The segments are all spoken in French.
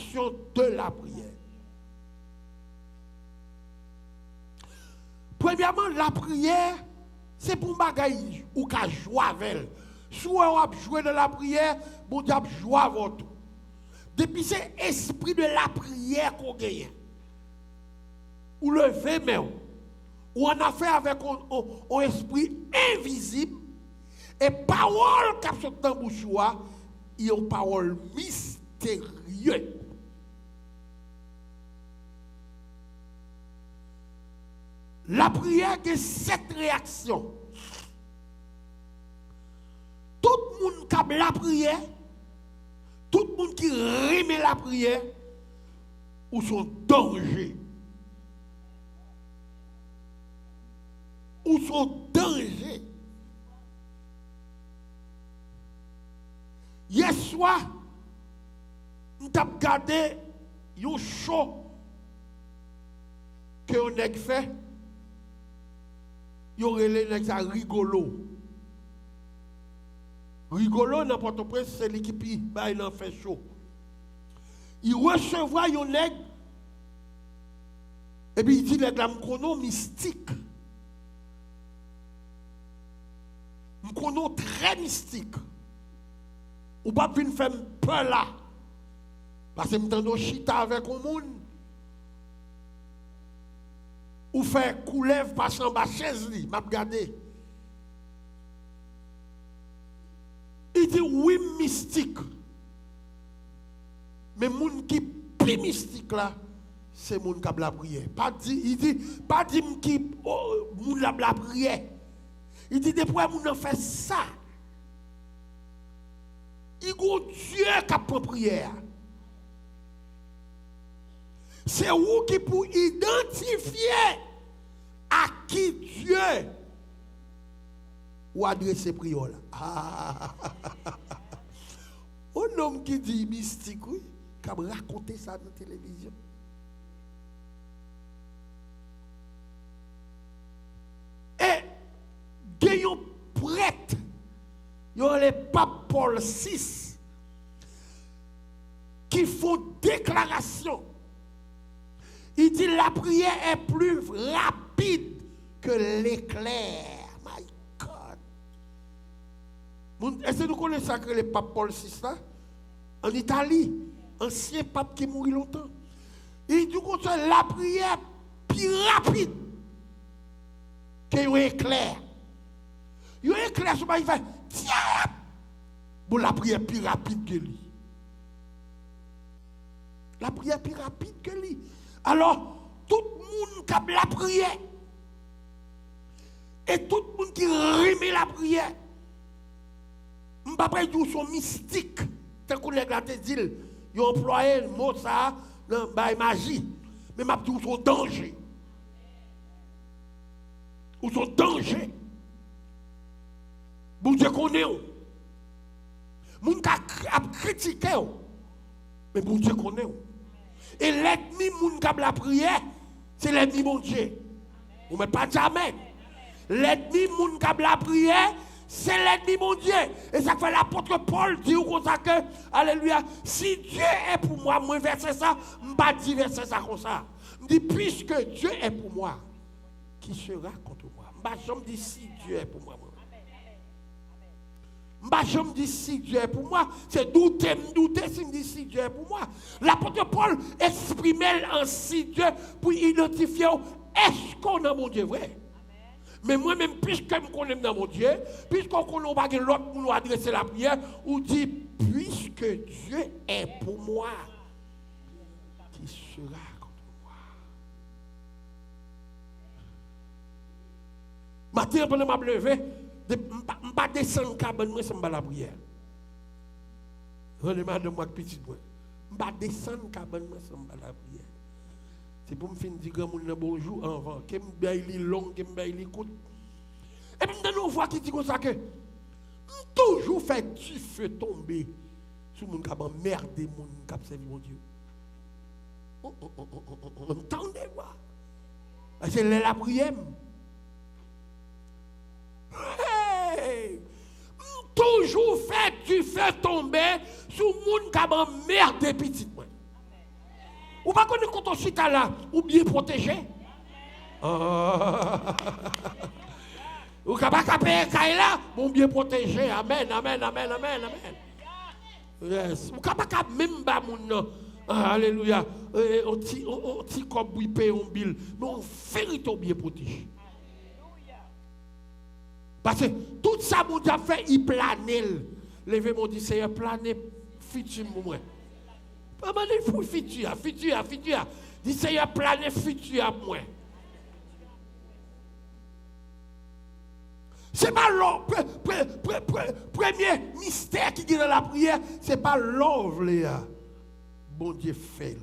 fonction de la prière. Premièrement, la prière, c'est pour bagaille ou qu'à jouer avec elle. Soit on a joué de la prière, bon Dieu a joué avec tout. Depuis c'est esprit de la prière qu'on gagne. Ou lever main. Ou on a fait avec un esprit invisible. Et parole qui sont dans la bouche, il y a une parole mystérieuse. La prière a 7 réactions. Tout le monde qui a la prière, tout le monde qui remet la prière, ou son danger. Ou son danger. Hier soir, nous avons regardé un show que on a fait. Il y aurait les rigolo. Rigolo, n'importe quoi, c'est l'équipe qui fait chaud. Il recevra un nègre, et puis il dit les chrono mystique. Un chrono très mystique. Ou pas venir faire peur là. Parce que je suis chita avec un monde. Ou faire couler passer en bas chaise li, m'a regardé. Il dit oui mystique. Mais moun qui plus mystique là, c'est moun qui a la prière. Pas dit, il dit pas dit qui moun la prière. Il dit depuis moun a fait ça. Il y a Dieu qui a pris prière. C'est vous qui pour identifier à qui Dieu ou adresser prière. Un homme qui dit mystique, oui, qui a raconté ça dans la télévision. Et il y a un prêtre. Il y a le pape Paul VI qui font déclaration. Il dit la prière est plus rapide que l'éclair. My God. Est-ce que vous connaissez ça que le pape Paul VI là? En Italie, ancien pape qui mourit longtemps. Il dit que la prière est plus rapide que l'éclair. Il y a un éclair sur il fait tiens! Bon, la prière est plus rapide que lui. La prière est plus rapide que lui. Alors, tout le monde qui a la prière, et tout le monde qui remet la prière, je ne vais pas dire qu'ils sont mystiques. Tant qu'on les dit, ils ont employé le mot ça dans la magie. Mais je vais dire qu'ils sont danger. Ils sont danger. Bon Dieu connaît. Les gens qui critiqué, mais bon Dieu connaît. Et l'ennemi, qui a la prière, c'est l'ennemi mon Dieu. Vous ne mettez pas jamais. L'ennemi, qui a la prière, c'est l'ennemi mon Dieu. Et ça fait l'apôtre Paul dit comme ça que, alléluia, si Dieu est pour moi, moi verset ça, je ne vais pas dire verset ça comme ça. Je dis, puisque Dieu est pour moi, qui sera contre moi? Je me dis, si Dieu est pour moi. Je me dis si Dieu est pour moi, c'est douter si me dit si Dieu est pour moi. L'apôtre Paul exprimait en si Dieu pour identifier est-ce qu'on a mon Dieu vrai. Mais moi-même, puisque je connais dans mon Dieu, puisqu'on connaît pas l'autre pour nous adresser la prière, on dit puisque Dieu est pour moi, qui sera contre moi. Matin, pendant ma levé, je ne vais pas descendre cabane, moi, c'est la prière. Rendez-moi de moi, petit moi. Je ne vais pas descendre cabane, moi, c'est la prière. C'est pour me faire dire que mon bonjour avant, que me baille long, que me baille court. Et puis, nous voit qui dit comme ça que toujours fait du feu tomber sur mon qui a emmerdé, mon qui a servi mon Dieu. Entendez-moi. C'est la prière. Hey! Toujours fait du feu tomber sur mon qui a emmerdé petit moi. Pas qu'on est content si t'as là, ou bien protégé. Ou capable de payer là, ou bien protégé. Amen, amen, amen, amen, amen. Yes. Ou capable même pas mon alléluia. On petit comme oui paye un bill, mais on fait bien protégé. Parce que tout ça, mon Dieu a fait, il plane. Levez mon Dieu, Seigneur, plane futur moi. Pas mal de futur. Dis Seigneur, plane futur moi. C'est pas le premier mystère qui est dans la prière, c'est pas l'œuvre là. Bon Dieu fait,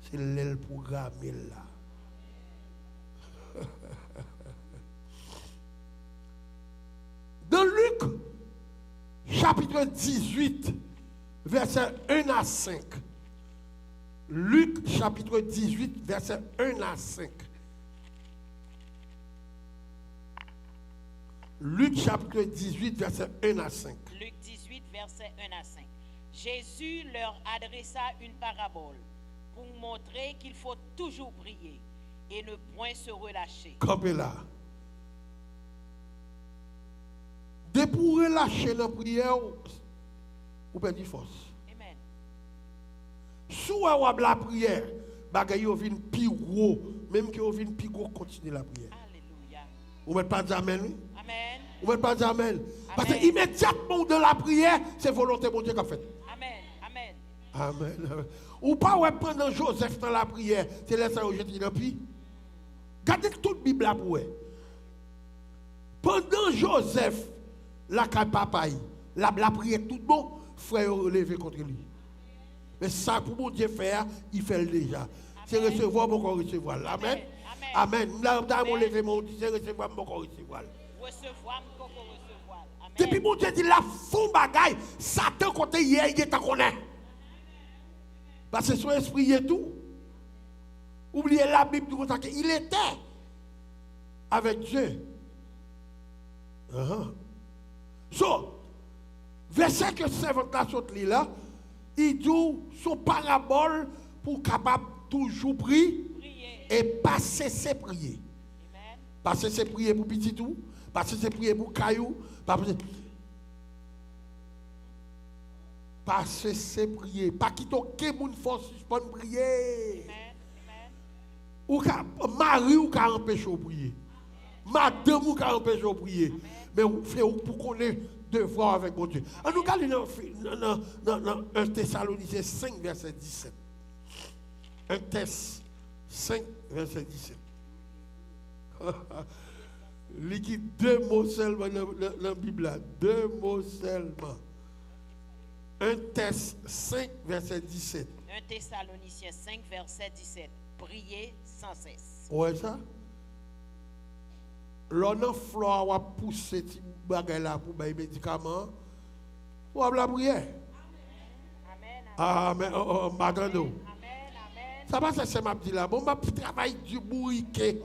c'est l'aile programmée là. Dans Luc, chapitre 18, versets 1 à 5. Luc, chapitre 18, versets 1 à 5. Luc, chapitre 18, versets 1 à 5. Luc 18, versets 1 à 5. Jésus leur adressa une parabole pour montrer qu'il faut toujours prier et ne point se relâcher. Campez là. Dès pour relâcher la prière, vous perdez force. Amen. Si vous avez la prière, bagaille vous vient plus gros, même que vous vient plus gros, continuez la prière. Alléluia. Vous ne mettez pas d'amen, oui? Amen. Vous ne mettez pas d'amen. Parce que immédiatement dans la prière, c'est volonté de Dieu qui a fait. Amen. Amen. Amen. Ou pas ouais, pendant Joseph dans la prière, c'est là ça où je dis dans puis. Gardez toute la Bible là pour vous. Pendant Joseph, la papa, la prière tout bon, frère relevé contre lui. Mais ça, pour mon Dieu faire, il fait déjà. C'est recevoir, mon corps recevoir. Amen. Amen. Là, on levé mon Dieu, c'est recevoir, mon corps recevoir. Recevoir, mon corps recevoir. Amen. Depuis mon Dieu dit la fond bagaille, Satan côté hier, il est en connaît. Parce que son esprit est tout. Oubliez la Bible, tout ça, il était avec Dieu. So, verset que servante là saute là, il dit son parabole pour capable toujours prier et pas cesser prier. Amen. Pas cesser prier pour petit tout, pas cesser prier pour caillou, pas cesser prier, pas quitter aucun monde force suspendre prier. Ou ka mari ou ka empêcher de prier. Madame ou ka empêcher de prier. Mais pour qu'on ait devoir avec mon Dieu. En nous cas, dans 1 Thessaloniciens 5, verset 17. 1 Thess 5, verset 17. Liquide deux mots seulement dans la Bible. Deux mots seulement. 1 Thess 5, verset 17. 1 Thessaloniciens 5, verset 17. Priez sans cesse. Ouais, ça? L'on a fleur à pousser ces bagages là pour les médicaments. Ou à la prière. Amen. Amen. Ça va, c'est ma petite là. Bon, ma travail du bourriquet.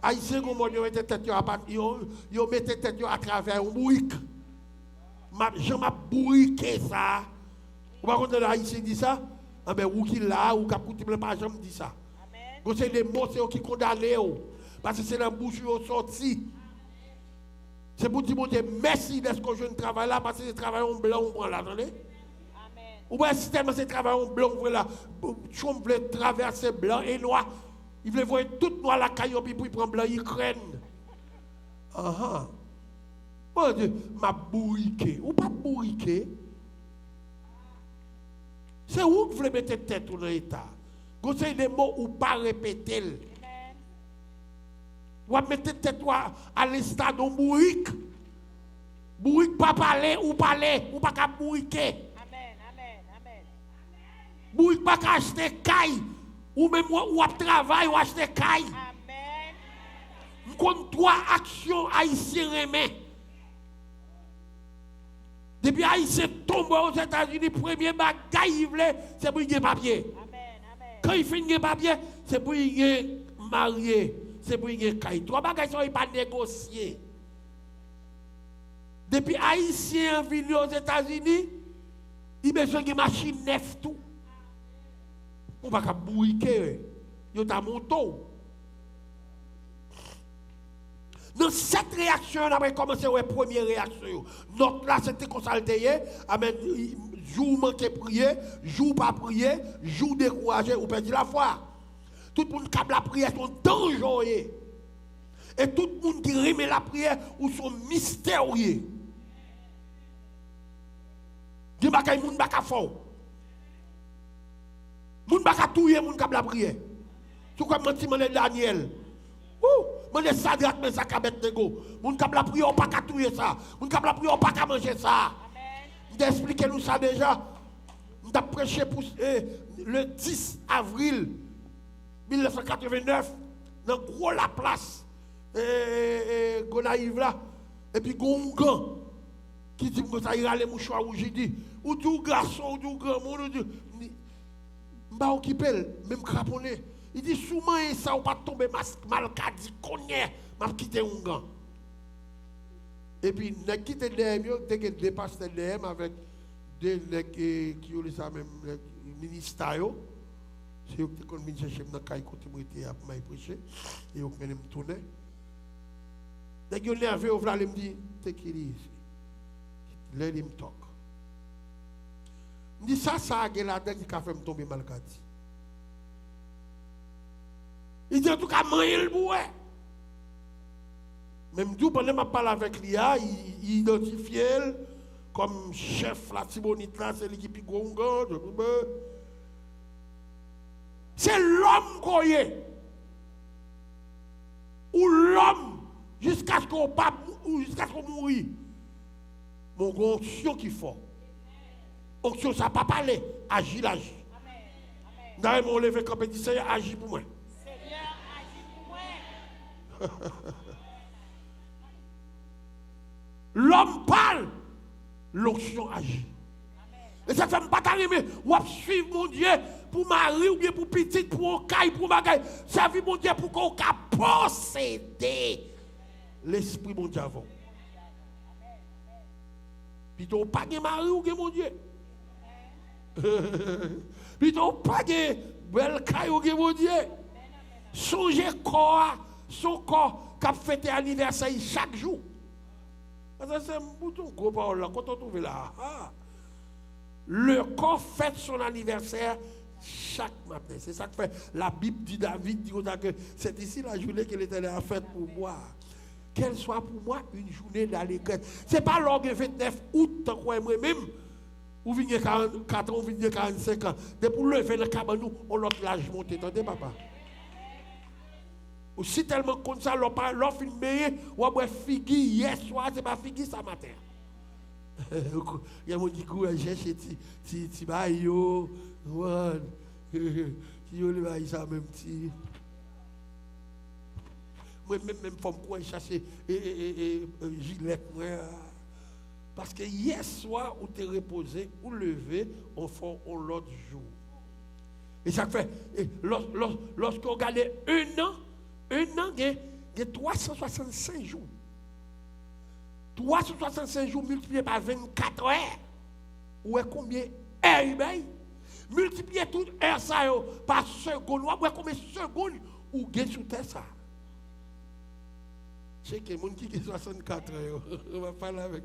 Haïtien, comme on mettait tête à travers un bourrique. Je m'a bourriqué ça. Vous par contre, l'Haïtien dit ça? Ah ben, ou qui là, ou qui a coûté plein pas, jamais dit ça. Donc, c'est des mots qui condamnent. Parce que c'est la bouche qui est sortie. C'est pour dire, mon Dieu, merci d'être que je ne travaille là, parce que c'est travail en blanc, on prend là, attendez? Ou bien, si tellement c'est travail en blanc, voilà, on veut traverser blanc et noir. Il veut voir tout noir la caillou, puis il prend blanc, il craigne. Mon Dieu, m'a bourriqué. Ou pas bourriqué? C'est où que vous voulez mettre tête dans l'état? Conseil des mots ou pas répéter. Ou mettre tête à l'instant de bourrique. Bourrique pas parler ou pas qu'à bourriquer. Bourrique pas qu'à acheter caille. Ou même ou à travail ou acheter caille. Contre trois actions haïtiennes remet. Depuis Haïtien tombe aux États-Unis, premier bagaille c'est pour y papier. Quand il finit le papier, c'est pour y marier, c'est pour y caille. Trois bagages sont pas négociés. Depuis Haïtien venu aux États-Unis, il besoin de machine neuf tout. On va pas bourriquer. Yo ta monto. Dans cette réaction, on a commencé la première réaction. Notre là, c'était consulté. Amen. Jour manqué prier, jour pas prier, jour découragé, ou perdre la foi. Tout le monde qui a la prière sont dangereux. Et tout le monde qui remet la prière ou sont mystérieux. Dis pas qu'il y a des gens qui font. Les gens qui touillent, les gens qui la prière. Tout comme je Daniel. Je dis Sadrak, mais ça qui Abednego. Les gens qui la prière, pas qu'à touiller ça. Les gens qui la prière, pas qu'à manger ça. Je vais expliquer nous ça déjà. Je vais prêcher pour le 10 avril 1989 dans gros la place Gonaïve là et puis Gongan qui dit que ça ira les mouchoirs où j'ai dit ou tout garçon ou tout grand monde m'a occupé même craponné il dit souvent ça ou pas tomber mal dit connaît m'a quitté Gongan et puis n'a quitté derrière dès que dépasse derrière avec des qui ont ça même ministère c'est eux qui ont mis chercher dans caille côté moi à m'a prêcher et eux même tourner dès que nerveux au vla me dit t'es qui ici let him talk me dit ça a là-dedans qui a fait me tomber mal dit il dit en tout cas manger le bouet même du pendant m'a parlé avec lui il identifie comme chef la Tibonite là c'est l'équipe Gonga c'est l'homme qu'on est. Ou l'homme jusqu'à ce qu'on pas ou jusqu'à ce qu'on mourir. Mon onction qui faut. Onction ça pas parler, agir l'agir. D'ailleurs mon lever quand dit Seigneur agis pour moi. Seigneur agis pour moi. L'homme parle, l'onction agit. Et ça fait pas t'arriver ou suivre mon Dieu pour mari ou bien pour petite, pour un caille, pour bagaille. Ça vie mon Dieu pour qu'on posséder l'esprit mon Dieu avant. Puis t'as pas de mari ou bien mon Dieu. Puis t'as pas de belle caille ou bien mon Dieu. Songez corps, son corps qui a fêté anniversaire chaque jour. C'est un bouton gros parole là, quand on trouve là. Le corps fête son anniversaire chaque matin. C'est ça que fait la Bible dit David dit que c'est ici la journée que l'Éternel a faite pour moi. Qu'elle soit pour moi une journée d'allégresse. Ce n'est pas lors du 29 août, tant qu'on moi-même, ou venez 44 ans, ou venez 45 ans. Dès pour lever le cabanou, on l'autre l'âge monté. Attendez, papa. Aussi tellement comme ça, l'on filme, ou à figue hier soir, c'est pas figue ça matin. Il y a mon qui court à chercher ti bayo wan qui yo le bail ça même ti moi même femme quoi chercher gilet moi parce que hier soir où tu es reposé ou levé on fait l'autre jour et ça fait lorsqu'on regarde un an il y a 365 jours 365 jours multipliés par 24 heures. Ou est combien heures multiplié toute heure ça par seconde. Ou est combien secondes ou gain sous terre ça. C'est que les gens qui ont 64 heures, on va parler avec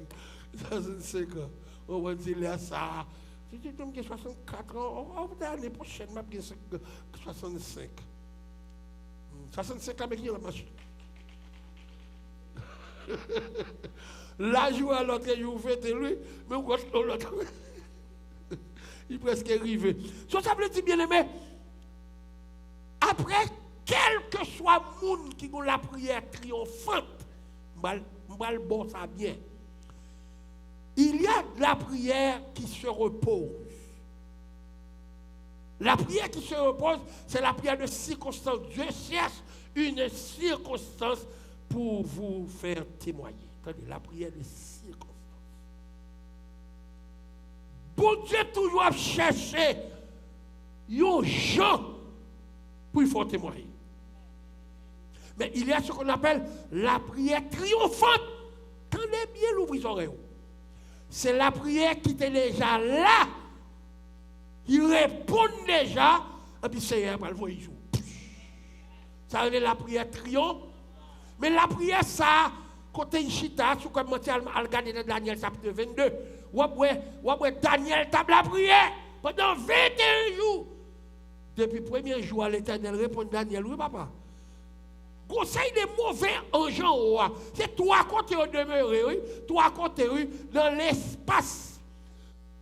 65 ans. On va dire là ça. Si tu as 64 ans, on va l'année prochaine, je vais 65. 65 avec qui la machine? La joie à l'autre jour fait lui, mais l'autre il est presque arrivé. Ça veut dire bien aimé, après quel que soit le monde qui a la prière triomphante, bon ça bien. Il y a la prière qui se repose. La prière qui se repose, c'est la prière de circonstance. Dieu cherche une circonstance pour vous faire témoigner. Attendez, la prière de circonstance. Bon Dieu toujours chercher un gens pour y faire témoigner. Mais il y a ce qu'on appelle la prière triomphante. Tendez bien l'ouvrir oreilles. C'est la prière qui était déjà là. Il répond déjà Et puis Seigneur va le voir jour. Ça c'est la prière triomphe. Mais la prière ça côté chita sous comme à regarder dans Daniel chapitre 22. Ouais Daniel t'a la prière pendant 21 jours. Depuis le premier jour l'Éternel répond Daniel, oui papa. Conseil des mauvais anges, c'est trois côtés demeurés, oui, trois côtés oui, dans l'espace,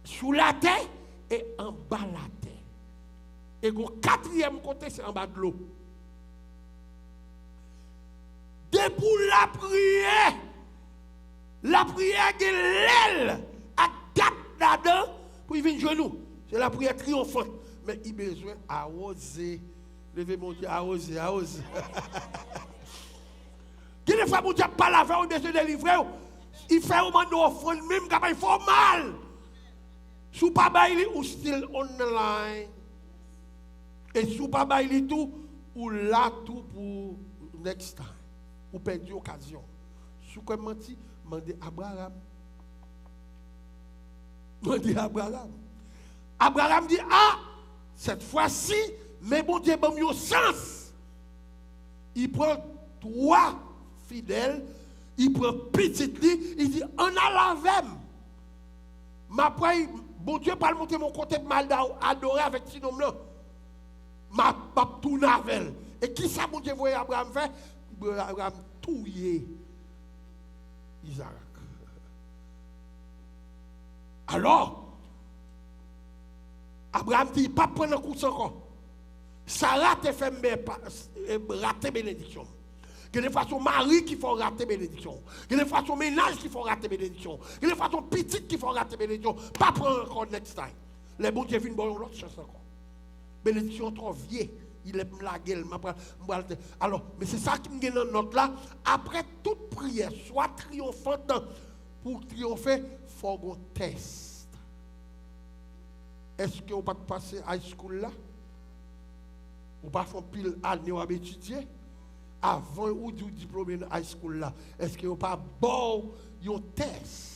sous la terre et en bas la terre. Et le quatrième côté, c'est en bas de l'eau. Depuis la prière de l'aile à quatre là-dedans pour y venir genou. C'est la prière triomphante. Mais il a besoin d'arroser. Levez mon Dieu, arroser. Qui ne fait mon Dieu pas la faire, il a besoin de livrer. Il fait au moment d'offrande, même quand il faut mal. Sous pas bailler ou still online. Et sous pas bailler tout, ou là tout pour next time. Ou perdre l'occasion. Sous quoi menti, mandez Abraham. Abraham dit, ah, cette fois-ci, mais bon Dieu, bon mieux sens. Il prend trois fidèles, il prend petit lit, il dit, on a la veine. Mais après, bon Dieu, pas monter mon côté mal adoré avec ce nom-là. Ma tout navel. Et qui ça, bon Dieu, voyez Abraham faire? Abraham touillé Isaac. Alors, Abraham dit, pas prendre un coup de encore. Sarah te fait rater bénédiction. Il y a des façons mari qui font rater bénédiction. Il y a des façons ménage qui font rater bénédiction. Il y a des façons petites qui font rater bénédiction. Pas prendre encore next time. Les bons Dieu viennent bon l'autre chance encore. Bénédiction trop vieille. Il est la gueule. Alors, mais c'est ça qui me donne dans note là. Après toute prière, soit triomphante, pour triompher, il faut un test. Est-ce que vous pas passer high school là? Ou pas faire pile année à étudier? Avant ou du diplôme de high school là, est-ce que vous pas bon un test?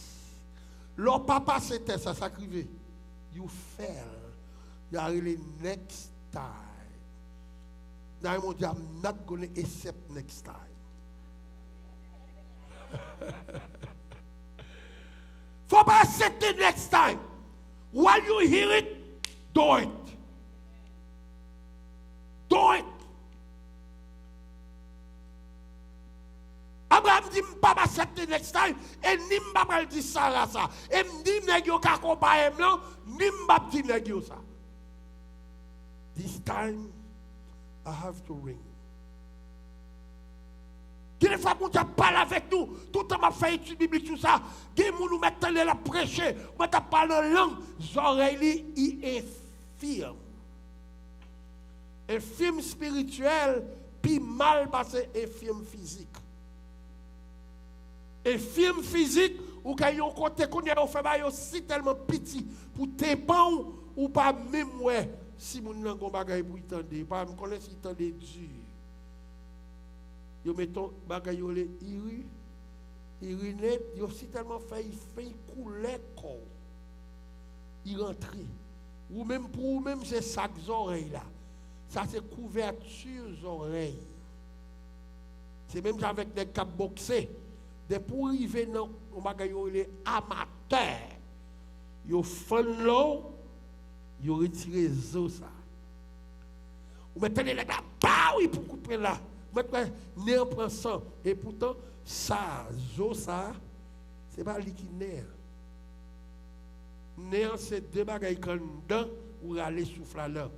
L'on pas passer test à s'acriver. You fail. You are really next time. Now I'm not going to accept next time. Faut pas accepter next time. While you hear it, do it. Do it. Abraham dit, je ne vais pas accepter next time. Et ni je ne vais pas dire ça. Et je dis, je ne vais pas accompagner, ni je ne vais pas dire ça. This time, I have to ring. Quelle fois qu'on parle avec nous, tout le temps m'a fait étude biblique tout ça, qui nous mettent la prêcher, on t'a parlé en langue, oreilles y infirme. Infirme spirituel, puis mal passé infirme physique. Infirme physique, ou quand yon côté qu'on y a fait aussi tellement petit pour tes pans ou pas même ouais si mon nan gon bagay pour tendre, pas me connaît si tendre Dieu. Yo mettons bagay yo le irinet, yo si tellement fait couler corps. Il rentre. Ou même pour ou même c'est sac oreilles là. Ça c'est couverture oreilles. C'est même avec des cap boxés. De pour arriver dans le bagay yo les amateurs. Yo font l'eau, yo retire zo ça. Ou mettez les là, bah oui pour couper là. Maintenant, nerf prend sang. Et pourtant, ça, zo ça, c'est pas liquide nerf. Nerf, c'est deux bagailles qu'on dedans ou aller souffler là.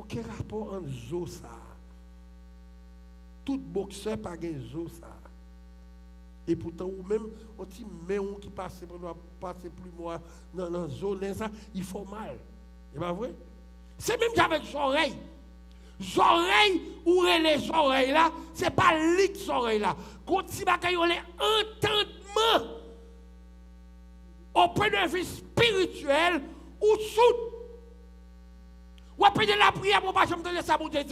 Quel rapport entre zo ça? Tout boxeur pas gain zo ça. Et pourtant, ou même, on dit, mais on qui passe, on passer plus moi dans la zone, ça, il faut mal. C'est pas vrai? C'est même qu'avec les oreilles. Les oreilles, ou les oreilles là, c'est pas les oreilles là. Quand si bagaille on les entendement au point de vue spirituel ou sous. Ou après de la prière pour pas jamais donner ça pour Dieu.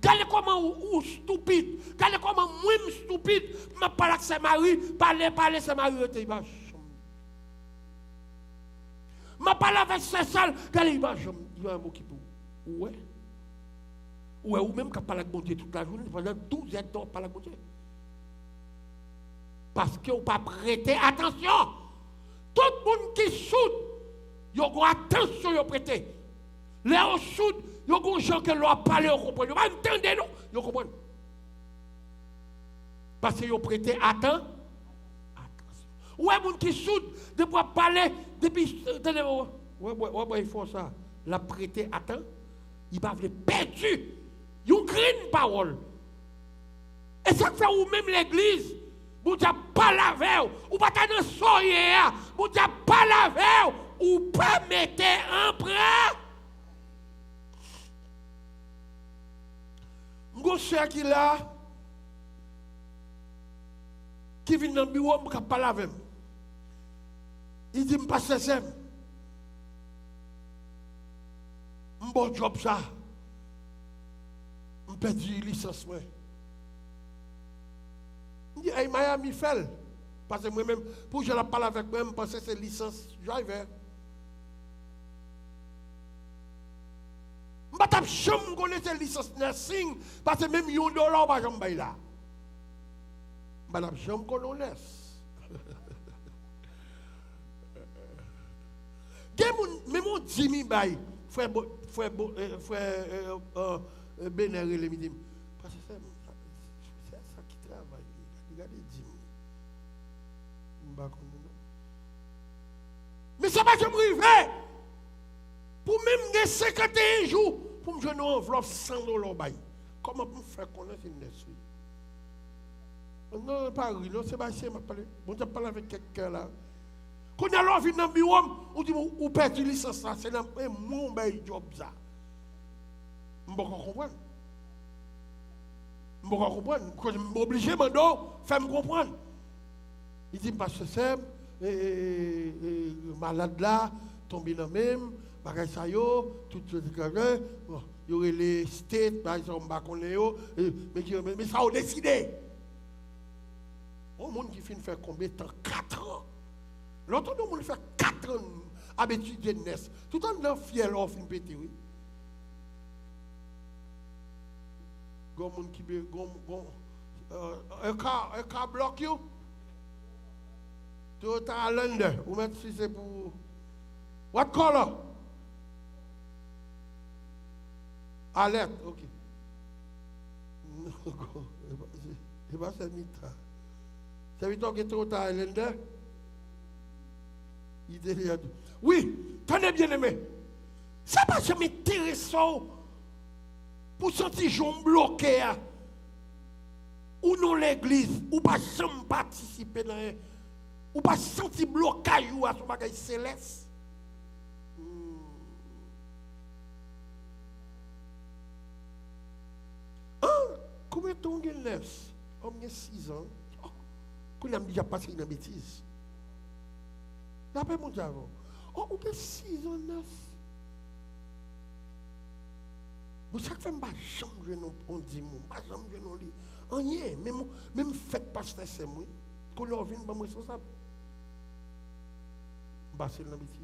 Regardez comment ou stupide, regardez comment moi stupide, je parle avec sa mari, parler sa mari, je Je parle avec ces salles. Il va un mot qui pour. Ouais. Ouais, ou même quand parle avec mon Dieu toute la journée, pendant 12 ans, parle avec mon Dieu. Parce que vous pas prêter attention. Tout le monde qui soude, vous avez attention, vous prêtez. Les gens soude, vous avez des gens qui leur parlent, vous comprenez. Vous entendez, non? Vous comprenez. Parce que vous prêtez attention. Ouais, les gens qui soude, de pouvoir parler, depuis. Ouais, il faut ça. La prêter attention, il va vous perdu. Vous craignez une parole. Et ça fait ou même l'église. Vous n'avez pas lavé, ou pas dans soyer, vous n'avez pas lavé, ou pas mettre en prêt. Mon cher qui là, qui vient dans le bureau, je ne peux pas laver. Il dit, je ne passe pas ça. Je bon job ça. Je perds une licence. Je dis, hey, Miami fait. Parce que moi-même, pour que je la parle avec moi, je pense que c'est licence driver. Je ne sais pas si je connais cette licence nursing, parce que même $1, je ne vais pas là. Je ne sais pas si je connais. Même on dit, frère Bénér, il me dit, parce que c'est ça qui travaille. Regardez, dis-moi. Mais ça va que me arriver. Pour même 51 jours, pour me jouer une enveloppe $100. Comment vous faire connaître une nation? Non, pas oui, non, c'est pas ça, je vais parler avec quelqu'un là. Quand on a l'envie dans le bureau, on dit, ou perd une licence, c'est dans mon job. Je ne comprends pas. Je ne comprends pas. Je suis obligé de faire me comprendre. Il dit, parce que c'est malade là, tombé dans le même, bagage ça yo, tout ce qui est, il y aurait les states, par exemple, mais ça a décidé. Un monde qui finit faire combien de temps? 4 ans. L'autre, on fait 4 ans habitude de naissance. Tout en étant fier, on finit péter, oui. Un car bloque you. Toyota Highlander. Ou même si c'est pour. What color? Alerte, ok. C'est pas ça, Mitra. C'est Victor qui est Toyota Highlander. Oui, tenez bien aimé. Ça va jamais intéressant pour sentir gens bloqués ou non l'église, ou pas jamais participer dans ou pas sentir blocage ou à son bagage céleste. Combien de temps on a 9? On a 6 ans. Qu'on a déjà passé une bêtise. D'après mon Dieu, on a 6 ans, 9. Vous savez que je ne vais pas changer, on dit, je ne vais pas changer, on dit, rien, même fait pasteur, c'est moi, qu'on leur vienne, je suis responsable. Je vais la bêtise.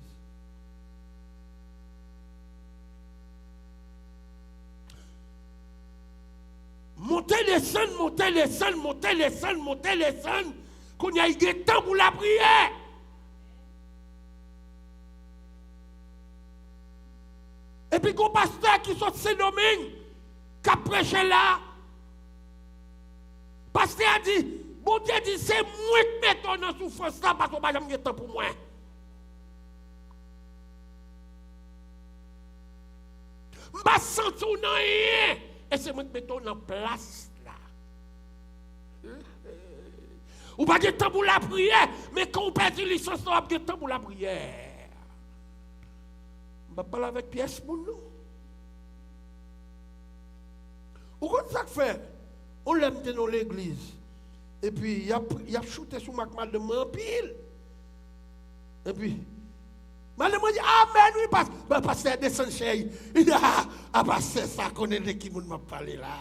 Montez les scènes, montez les scènes, montez les scènes, montez les scènes, qu'on y a eu des temps pour la prière. Et puis, qu'on pasteur qui sort de Saint-Domingue, qui a prêché là, pasteur a dit, bon Dieu dit, c'est moi qui mets dans souffrance là, parce qu'on n'a pas de temps pour moi. Je ne sens rien. Et c'est moi qui mets dans place là. Ou pas de temps pour la prière, mais quand on perd une licence, on a de temps pour la prière. Je parle avec pièce pour nous. Ou quand ça fait, on l'aime dans l'église. Et puis, il a shooté sur ma mal de main pile. Et puis, madame dit, amen, oui, parce que descend chez il dit, c'est ça qu'on est de qui m'a parlé là.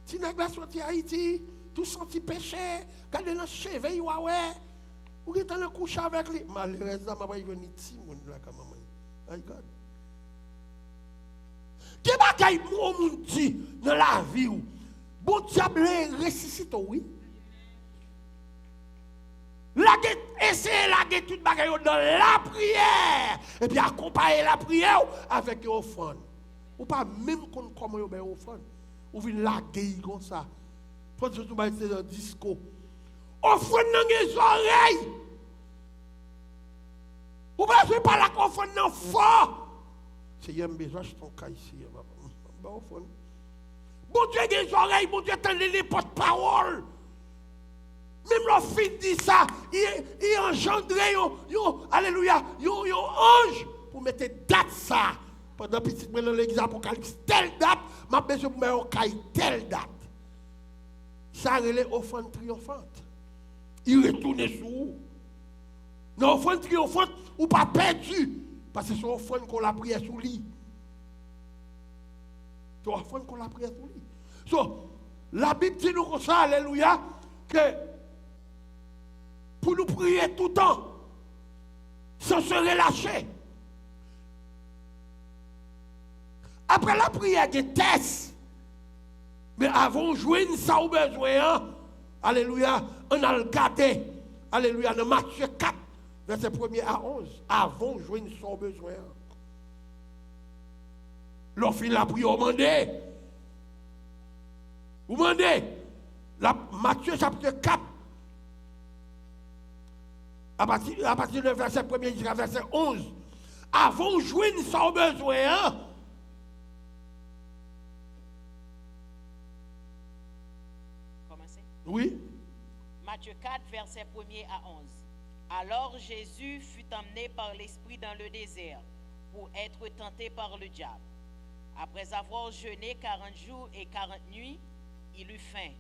Si nous avons sorti Haïti, tout senti péché, regardez dans le cheveu, ouais. Ou êtes allé coucher avec lui. Malheureusement, je vais venir petit monde là comme maman. My God. Qui bagaille mon monde dit dans la vie ou bon diable ressuscite oui. Essayez la toute bagaille dans la prière et puis accompagner la prière avec une offrande. Ou pas même comment vous avez une offrande. Ou vous laguer comme ça. Pour que vous avez un disco. Offrande dans les oreilles. Ou pas pas la offrande dans fort. C'est un besoin de ton cas ici. Bon Dieu des oreilles, bon Dieu t'en les porte-parole. Même leur fils dit ça, il engendrait alléluia, un ange pour mettre date ça. Pendant petit peu dans l'église Apocalypse, telle date, m'a besoin de mettre telle date. Ça relève offrande triomphante. Il retourne sur vous. Dans l'offrande triomphante, ou pas perdu. Parce que c'est offrande qu'on l'a prié sous lui. C'est offrande qu'on l'a prié sous lui. So, la Bible dit nous comme ça, alléluia, que pour nous prier tout le temps, sans se relâcher. Après la prière, des tests. Mais avant de jouer ça au besoin, alléluia, on a regardé, alléluia, dans Matthieu 4, verset 1er à 11. Avant de jouer ça au besoin. L'offre la prière, vous demandez. Vous demandez. Matthieu chapitre 4. À partir du verset 1er jusqu'à verset 11. Avant de jouer ça au besoin. Commencez. Oui. Matthieu 4, verset 1er à 11. Alors Jésus fut emmené par l'Esprit dans le désert pour être tenté par le diable. Après avoir jeûné 40 jours et 40 nuits, il eut faim.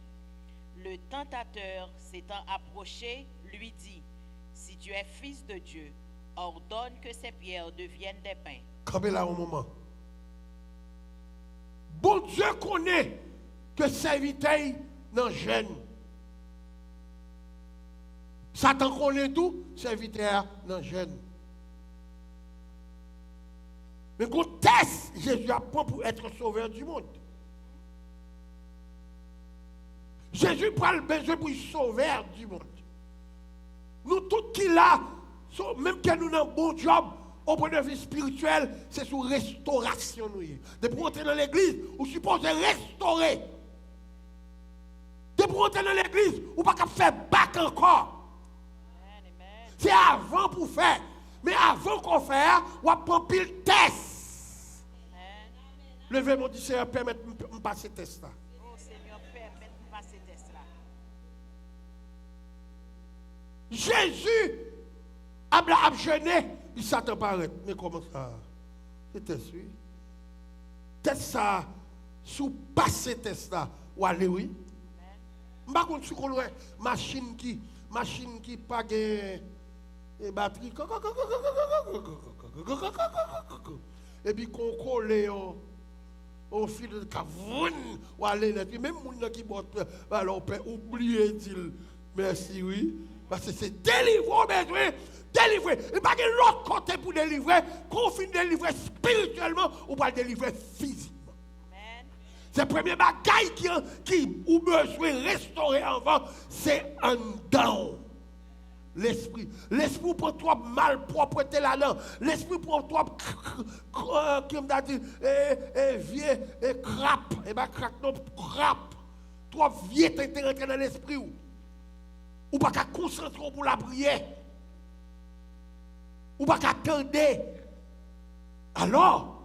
Le tentateur, s'étant approché, lui dit, « Si tu es fils de Dieu, ordonne que ces pierres deviennent des pains. » Campez là un moment. Bon Dieu connaît que serviteur dans jeûne. Satan connaît tout, serviteur dans jeûne. Mais qu'on teste, Jésus apprend pour être sauveur du monde. Jésus prend le besoin pour être sauveur du monde. Nous tous qui là, même que nous avons un bon job, au point de vue spirituel, c'est sous restauration. Depuis qu'on est dans l'église, on suppose restaurer. Depuis qu'on est dans l'église, on ne peut pas faire back encore. C'est avant pour faire. Mais avant qu'on fasse, on prend pile test. Levez mon Dieu, Seigneur, permettez-moi de passer test là. Oh Seigneur, permettez-moi de passer test là. Jésus a jeûné, il s'attend pas. Mais comment ça? C'est test, oui. Test ça, sous passer test là, ou aller, oui. Je ne sais pas si on a une machine qui pas de batterie. Et puis qu'on colle au fil de cavoun, ou aller là. Même les gens qui botent, alors on peut oublier, dire merci, oui. Parce que c'est délivrer, besoin, délivrer. Il n'y a pas de l'autre côté pour délivrer. Qu'on finit de délivrer spirituellement, ou pas délivrer physiquement. C'est le premier bagaille qui ou besoin de restaurer avant, c'est un down. L'esprit. L'esprit prend trop malpropreté là-dedans. L'esprit prend trop, comme on a dit, vieux, crap. Et bien, crack, non, crap. Trop vieux, t'es rentré dans l'esprit. Ou pas qu'à concentrer pour la prière. Ou pas qu'à attendre. Alors,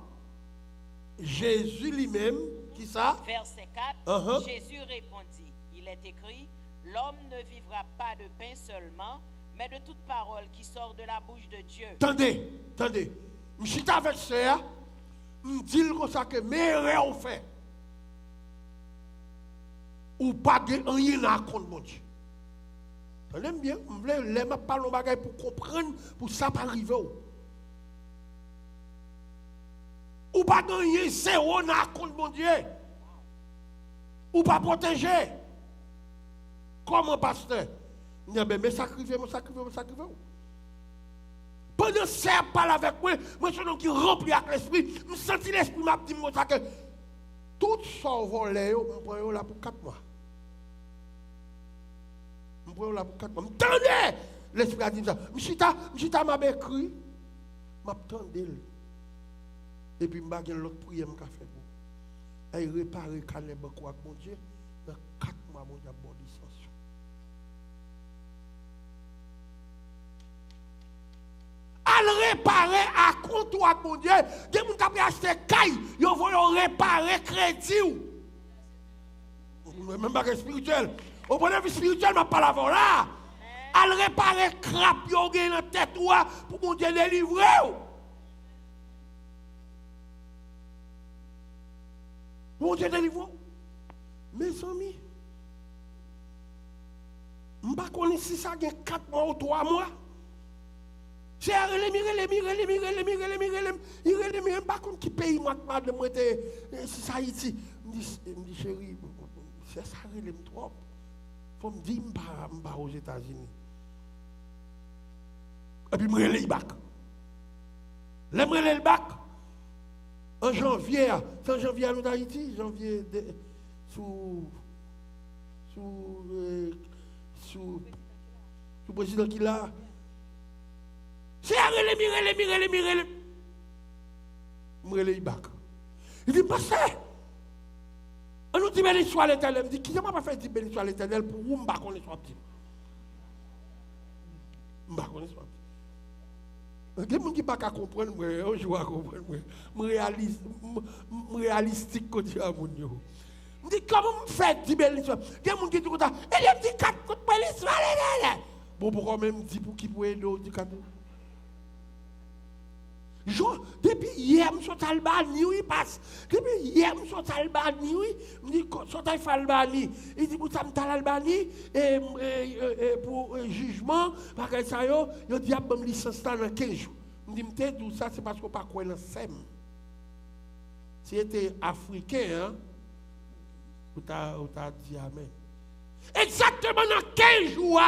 Jésus lui-même, qui ça? Verset 4, Jésus répondit, il est écrit, l'homme ne vivra pas de pain seulement, mais de toute parole qui sort de la bouche de Dieu. Attendez. Je suis avec ça, je dis comme ça que mes rêves ont fait. Ou pas de rien à compte, mon Dieu. Attendez bien, je voulais parler de bagaille pour comprendre, pour ça pas arriver. Ou pas de rien, zéro à compte, mon Dieu. Ou pas protéger. Comment, pasteur? Je dis, mais sacrifiez. Pendant que ça parle avec moi, moi je suis un homme qui rempli avec l'esprit. Je sens l'esprit m'a dit que tout ça volé, je prends là pour 4 mois. Je prends là pour 4 mois. Attendez! L'esprit a dit ça. Je m'a écrit, je m'attendais. Et puis je vais l'autre prière que je fais pour. Et réparer Caleb avec mon Dieu. Dans 4 mois, mon Dieu a bon licence. Al réparer à compte avec mon Dieu. Des gens qui ont acheté caille, ils vont réparer crédit. Même pas spirituel. Au point de vue spirituel, je parle avant là. Al réparer crap, ils ont dans la tête pour mon Dieu délivrer. Mon Dieu délivre. Mes amis, je ne sais pas si ça a 4 mois ou 3 mois. C'est je pas contre qui paye moi de moi si ça Haïti. Me dit chérie, c'est ça relève trop. Faut me dire pas aux États-Unis. Et puis me relève bac. Le me relève bac. En janvier, c'est en janvier à Haïti, janvier sous président qui là. C'est à relève. Je bac. Il dit, parce que, on nous dit, béni soit l'Éternel. Il dit, qui ne m'a pas fait dire béni soit l'Éternel pour vous, je ne sais pas qu'on soit petit. Je ne sais pas qu'on soit petit. Il y a des gens qui ne peuvent pas comprendre, je joue à comprendre. Je réalistique quand je dis à mon Dieu. Je dis, comment vous faites dire béni soit? Il y a des gens qui disent, il me dit 4 coups de béni soit l'Éternel. Bon, pourquoi même dit pour qui pour aider au dictateur? Depuis hier, je suis à Albanie, il passe. Depuis hier, je suis à Albanie, je dis, je suis à Albanie. Il dit, pour ça, je suis à Albanie, pour jugement, parce que ça, il dit, je vais licence dans 15 jours. Je dis, tout ça, c'est parce qu'on ne pas quoi dans le SEM. Si c'était africain, vous avez dit Amen. Exactement dans 15 jours,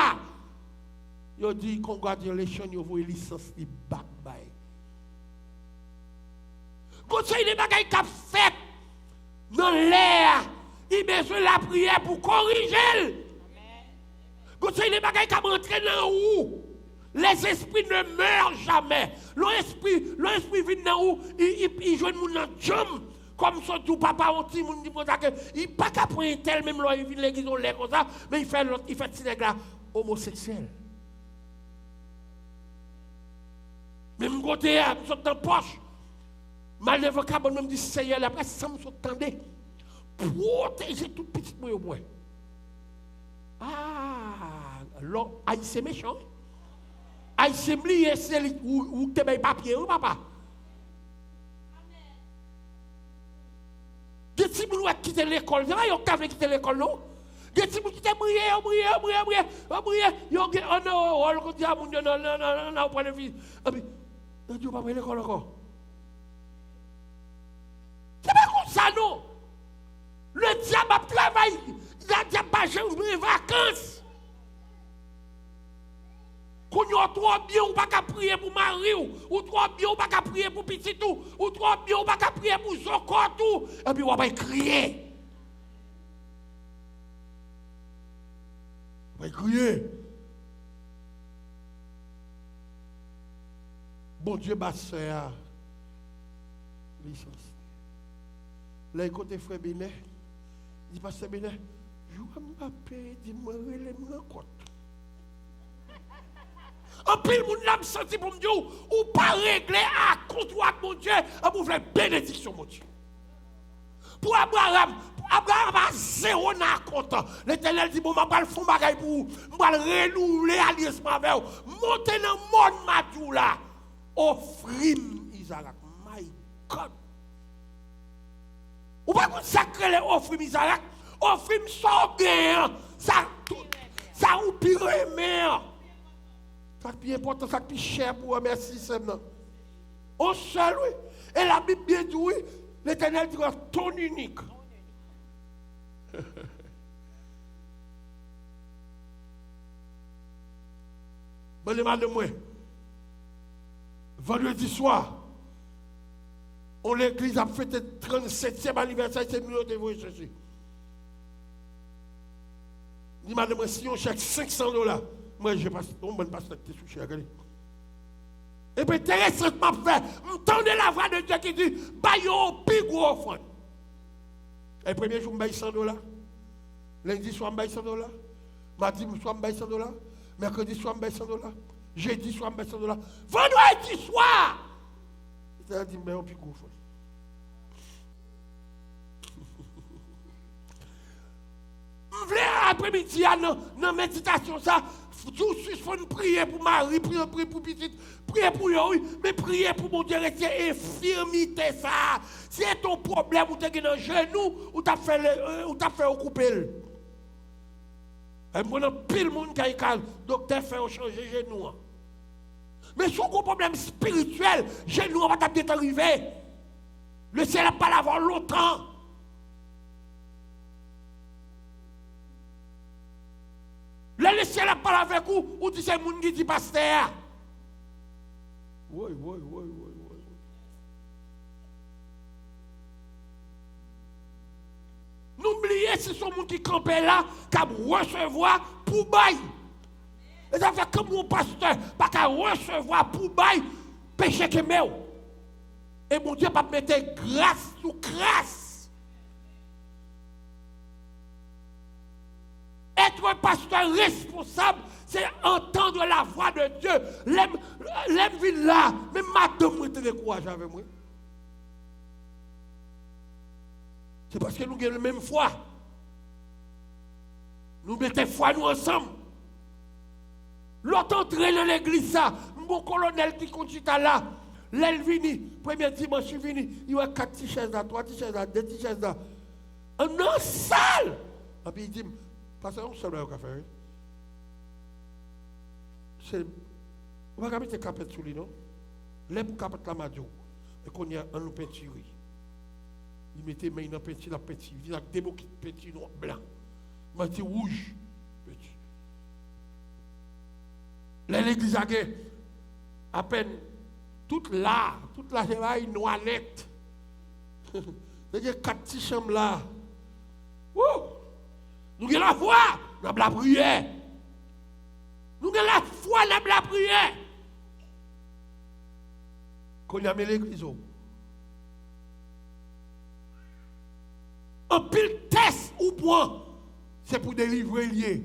il dit, congratulations, il vous licence, il back by. Conseil des bagailles qu'a fait dans l'air, il a besoin de la prière pour corriger. Conseil des bagailles qu'a rentré dans où les esprits ne meurent jamais. L'esprit vient dans où il joue dans le jambe. Comme ça, tout papa, on dit, il n'est pas qu'à prendre tel, même là, il vient l'église, on l'air comme ça, mais il fait cinéma homosexuel. Même côté, il saute dans la poche. Mal de vocable, même dit Seigneur, après ça me s'entendait. Protéger tout petit peu au moins. Ah, alors, c'est méchant. C'est lié, c'est où tu as papier, ou papa? Des petits gens qui quittent l'école, il y a qui ont quitté l'école, non? Des petits gens qui ont brillé, ils ont dit, oh non, on dit, ah mon Dieu, non, point de vue. Et puis, Dieu va pas l'école encore. C'est pas comme ça, non. Le diable a travaillé. Le diable a joué les vacances. Quand il y a trop bien, on ne peut pas prier pour Marie, ou trop bien, on ne peut pas prier pour Petit, ou trop bien, on ne peut pas prier pour Zoko, et puis on va crier. On va crier. Bon Dieu, ma soeur, licence. Là, côté frère Bénet, il dit, Pasteur Bénet, je ne vais pas payer, dis-moi, relève-moi compte. En pile, mon âme senti pour me dire, ou pas régler à compte mon Dieu, à vous faire bénédiction, mon Dieu. Pour Abraham a zéro n'a compte. L'Éternel dit, bon, je vais faire un bagage pour vous, je vais renouveler l'alliance avec vous. Montez dans le monde, Mathieu, là. Offrim, Isaac. My God. Ou pas qu'on sacré les offrim, Isaac. Offrim sans bien. Ça ou pire, mais. Ça qui est important, ça qui est cher pour merci seulement. On seul, oui. Et la Bible bien dit, oui, l'Éternel dit ton unique. Bon, madame, moi. Vendredi soir, l'église a fêté le 37e anniversaire, c'est nous qui devons chercher. Dis madame, si on cherche $500, moi je passe, on ne passe pas sous cher. Et puis intéressant m'a fait, m'entendez la voix de Dieu qui dit, baillons plus gros offrande. Et le premier jour, je me $100. Lundi soir, je me $100. Mardi soir, je me $100. Mercredi soir, je me $100. Jeudi soir, je me $100. Vendredi soir, je me dis, mais on plus gros offrande. Je voulais après-midi, dans la méditation, ça, tout de suite, il faut prier pour Marie, prier pour Petite, prier pour eux, mais prier pour mon Dieu, c'est infirmité, ça. Si c'est ton problème, ou tu es dans le genou, ou tu as fait couper. Et moi, pile monde qui a le docteur fait changer le genou. Mais si on a un problème spirituel, le genou va t'arriver. Le ciel n'a pas l'avoir longtemps. Le ciel n'a pas avec vous, ou dit c'est le monde qui dit pasteur. Oui. N'oubliez si son monde qui campait là, qui a recevoir pour bail. Et ça fait comme mon pasteur, pas qu'à recevoir pour bail, péché que meu. Et mon Dieu va mettre grâce sous grâce. Être un pasteur responsable, c'est entendre la voix de Dieu. L'aime ville là, même madame, moi, te courage avec moi. C'est parce que nous avons la même foi. Nous mettons foi nous ensemble. L'autre entrée dans l'église, ça, mon colonel qui continue là, l'Elvini, premier dimanche, il venu, il y a 4 petites chaises là, 3 petites chaises là, 2 petites chaises là. En salle. Et puis il dit, parce qu'on se l'a fait. C'est. On va mettre capette sous lui, non? L'air pour capette la madio. Et qu'on y a un peinture. Il mettait main dans peinture, la peinture. Il y a des mots qui peinture noir, blanc. Il m'a dit rouge. L'église a à peine toute la chevaille noire nette. C'est-à-dire 4 petites chambres là. Nous avons la foi dans la prière. Nous avons la foi dans la prière. Quand on a mis l'église, un pile test ou point, c'est pour délivrer lié.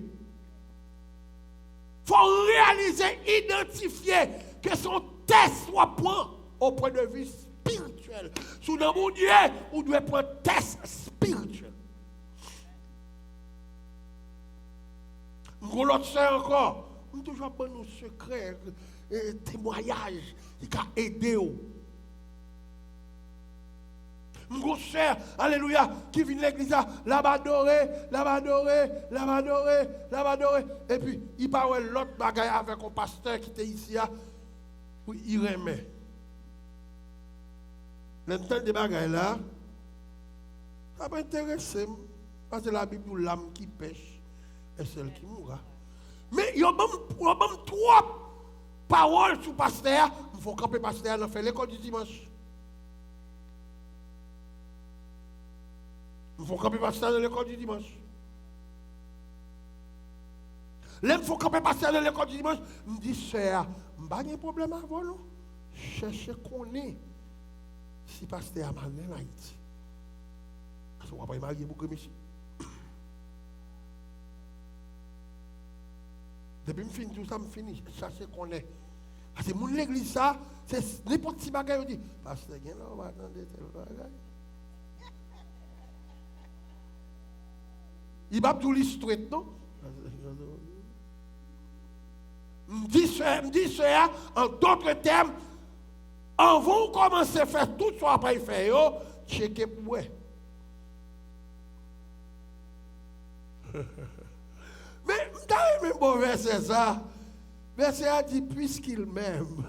Il faut réaliser, identifier que son test soit point au point de vue spirituel. Sous le mon Dieu, on doit prendre un test spirituel. Nous l'autre soeur encore, nous toujours pas nos secrets, témoignages qui ont aidé. Nous soeur, alléluia, qui vient de l'église, là-bas adoré. Et puis, il parle l'autre bagaille avec un pasteur qui était ici, puis il remet. L'entend des bagailles là, ça va intéresser, parce que la Bible nous l'âme qui pêche. Et celle qui mourra. Mais il y a même 3 paroles sur le pasteur. Il faut camper le pasteur dans faire l'école du dimanche. Il faut camper le pasteur dans l'école du dimanche. Là, il faut camper le pasteur dans l'école du dimanche. Je me dis, sœur, je n'ai pas de problème avec vous. Cherchez qu'on est. Si le pasteur a marié en Haïti. Parce qu'on ne va pas marier beaucoup de messieurs. Depuis que je finis tout ça, je finis. Chercher qu'on est. Parce que mon l'église, ça, c'est n'importe qui bagaille. Je dis, pasteur, on va attendre tel bagaille. Il va tout l'histoire, non? Me dit, sœur, en d'autres termes, en vous commencer à faire tout ce qu'on va faire, checker pour moi. Mais, t'as même bon verset ça. Verset a dit, puisqu'il m'aime.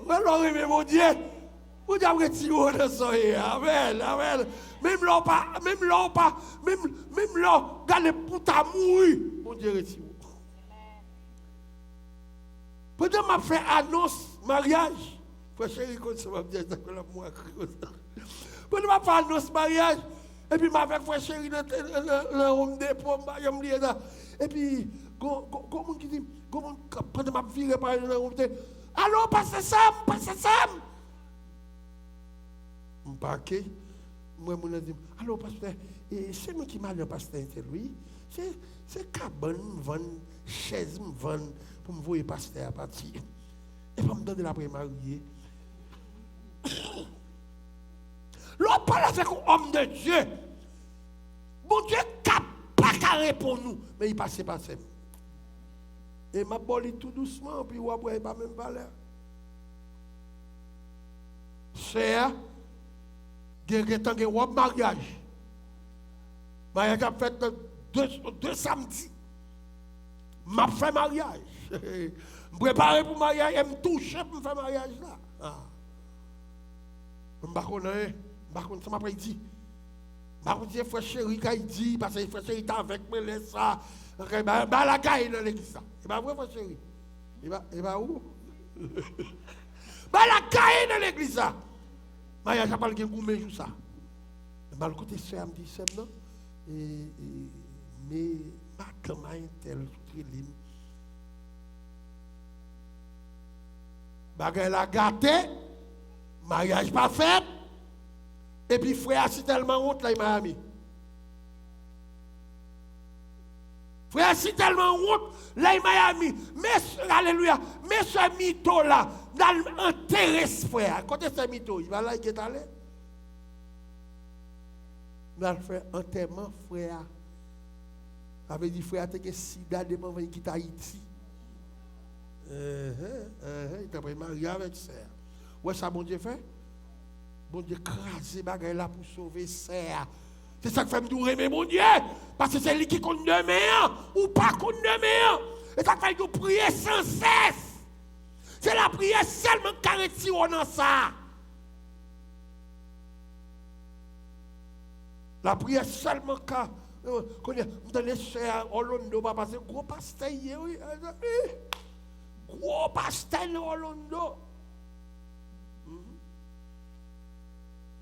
Alors, mon Dieu, vous avez retiré de ça. Amen. Même là, regardez pour ta mouille. Mon Dieu, retiré. Pendant que je fais annonce mariage, frère chéri, comme ça, je vais dire que moi, pendant que je fais annonce mariage, et puis je fais frère chéri dans le home dépôt, et puis, comment qui dit, pendant que je vire par le home dépôt, allô, Pasteur Sam! Je ne pas que, moi, je dis, allô, Pasteur, c'est moi qui m'a le pasteur, lui. C'est cabane, vendre, chaise, vendre, pour me voir pasteur à partir. Et pour me donner la mariée. L'on parle avec un homme de Dieu. Mon Dieu n'a pas carré pour nous. Mais il passe par ça. Et m'a bolé tout doucement, puis il n'a pas même pas l'air. C'est il y a un mariage. Mariage a fait deux samedis. M'a fait mariage. Je prépare pour mariage, je me touche pour faire mariage là. Je ne sais pas ça m'a pas dit. Je ne sais pas frère chéri qui dit, parce que frère chéri est avec moi, laisse ça. La caille dans l'église. C'est pas vrai, frère chéri? Il va où? La caille dans l'église. Mariage a pas le gourmet jour ça. Mais le côté soeur me dit, c'est non. Mais ma campagne telle toute ligne. Bagay la gâté, mariage pas fait. Et puis frère c'est tellement honte là il m'a mis. Frère c'est tellement honte là il m'a mis. Mais alléluia, mais ce mytho là dans intérêt frère. Côté ce mytho, il va là il est allé. Il va faire enterrement frère. Avait dit frère t'es que sida devant venir quitter Haïti. Il t'a marié avec ça. Ouais ça bon Dieu fait? Bon Dieu craser bagay là pour sauver ça. C'est ça que fait me dourer mais mon Dieu parce que c'est lui qui compte demain ou pas compte demain. Et ça fait nous prier sans cesse. C'est la prière seulement qui retire dans ça. La prière seulement quand on dans les chers Orlando pas passer gros pasteur oui. Gros pasteur Orlando.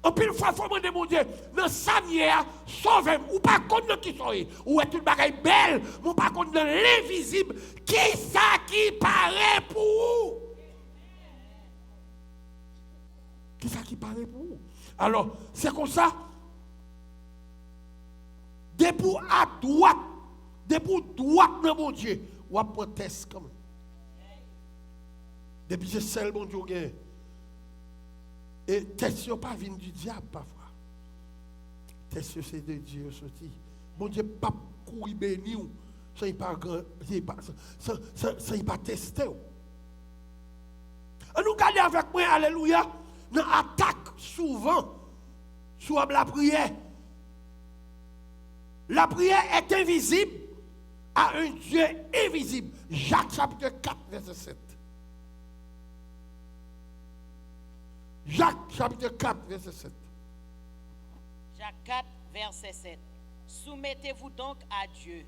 En pile fois, il faut demander mon Dieu, dans sa manière, sauvez-moi, ou pas contre qui soyez, ou est tout le bagage belle, ou pas contre l'invisible, qui ça qui paraît pour vous? Qui ça qui paraît pour vous? Alors, c'est comme ça, debout à droite dans mon Dieu, ou à proteste comme. Depuis c'est seul mon Dieu. Et question pas vient du diable parfois. Question c'est de Dieu sorti. Mon Dieu pas courir béni ou ça il pas ça il pas testé. On nous garder avec moi alléluia, nous attaque souvent sur la prière. La prière est invisible à un Dieu invisible. Jacques chapitre 4 verset 7. Jacques chapitre 4, verset 7. Jacques 4, verset 7. Soumettez-vous donc à Dieu,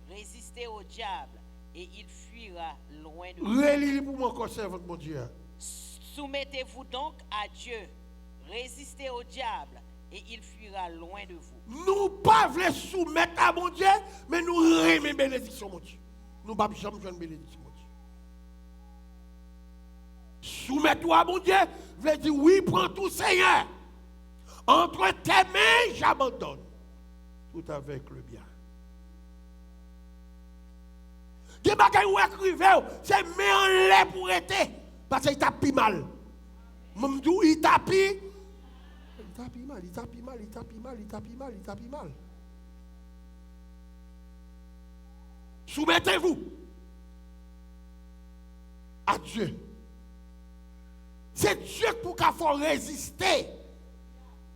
résistez au diable, et il fuira loin de vous. Relis pour moi, conserve mon Dieu. Soumettez-vous donc à Dieu, résistez au diable, et il fuira loin de vous. Nous pas voulons soumettre à mon Dieu, mais nous remet bénédiction, mon Dieu. Nous ne pouvons jamais jouer une bénédiction, mon Dieu. Soumets-toi à mon Dieu, veut dire oui, prends tout Seigneur. Entre tes mains, j'abandonne tout avec le bien. Qui m'a dit ou écrivez, c'est mais en l'air pour être, parce qu'il t'a pris mal. M'dou il t'a pris. Il t'a pris mal, il t'a pris mal, il t'a pris mal, il t'a pris mal, il t'a pris mal. Soumettez-vous à Dieu. C'est Dieu pour qu'il faut résister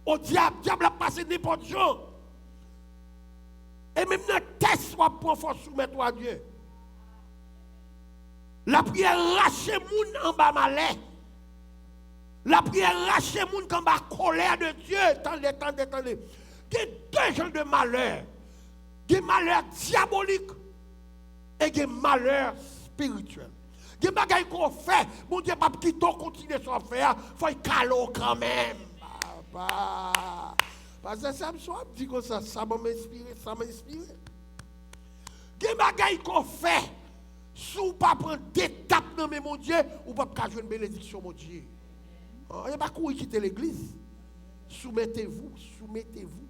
au diable. Le diable a passé n'importe quoi. Et même dans le test, il faut soumettre à Dieu. La prière rache moun en bas malais. La prière rache moun en bas colère de Dieu. Attendez. Il y a deux genres de malheur. Il y a malheur diabolique et il y a malheur spirituel. des bagailles qu'on fait, mon Dieu, pas quitter continuer à faire, faut y calo quand même. Papa. Parce que ça me dit que ça m'a inspiré, ça m'a inspiré. Des bagailles qu'on fait, si vous ne pas prendre d'étapes dans mon Dieu, ou pas jouer une bénédiction, mon Dieu. Il n'y a pas courir quitter l'église. Soumettez-vous, soumettez-vous.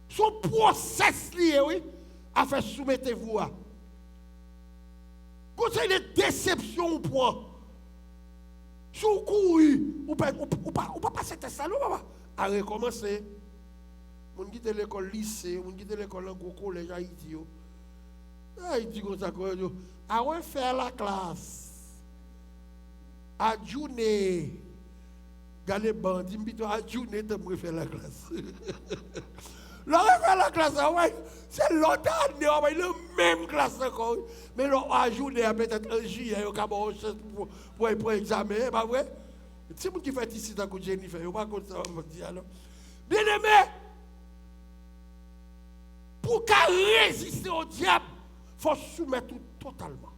Son process lié, oui, à faire soumettez-vous. Quand c'est des déceptions, on prend. Si vous courez, ou pas passer tes salons, à recommencer. On quitte l'école lycée, on quitte l'école en gros collège, Haïti. Haïti, comme ça, à refaire la classe. À journée. Gardez bandit, à journée, tu me faire la classe. Là, refaire la classe, c'est l'autre année, on va la même classe encore. Mais là, à journée, peut-être un juillet, on va pour examen, pas vrai? C'est moi qui fait ici, dans le Jennifer, on va comme ça, on va dire alors. Bien aimé, pour qu'à résister au diable, il faut soumettre tout totalement.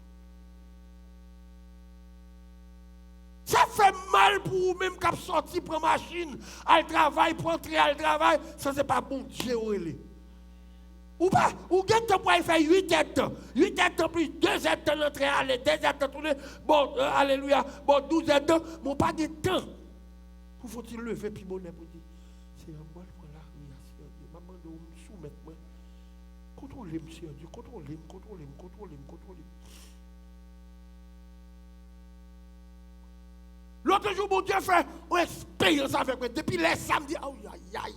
Ça fait mal pour vous-même qui sorti pour machine, à travail, pour entrer à travail, ça c'est pas bon Dieu. Ou pas, ou bien tu peux faire 8 heures, 8 heures plus 2 heures de l'entrée, aller 2 heures de tourner, bon, alléluia, bon, 12 heures, bon, pas de temps. Pour faut-il lever, puis bonnet pour dire, c'est un moi pour la rue, Seigneur Dieu, maman de me soumettre, moi. Contrôlez-moi, Seigneur Dieu, contrôlez-moi. L'autre jour, mon Dieu fait une expérience avec moi. Depuis les samedis, aïe, aïe.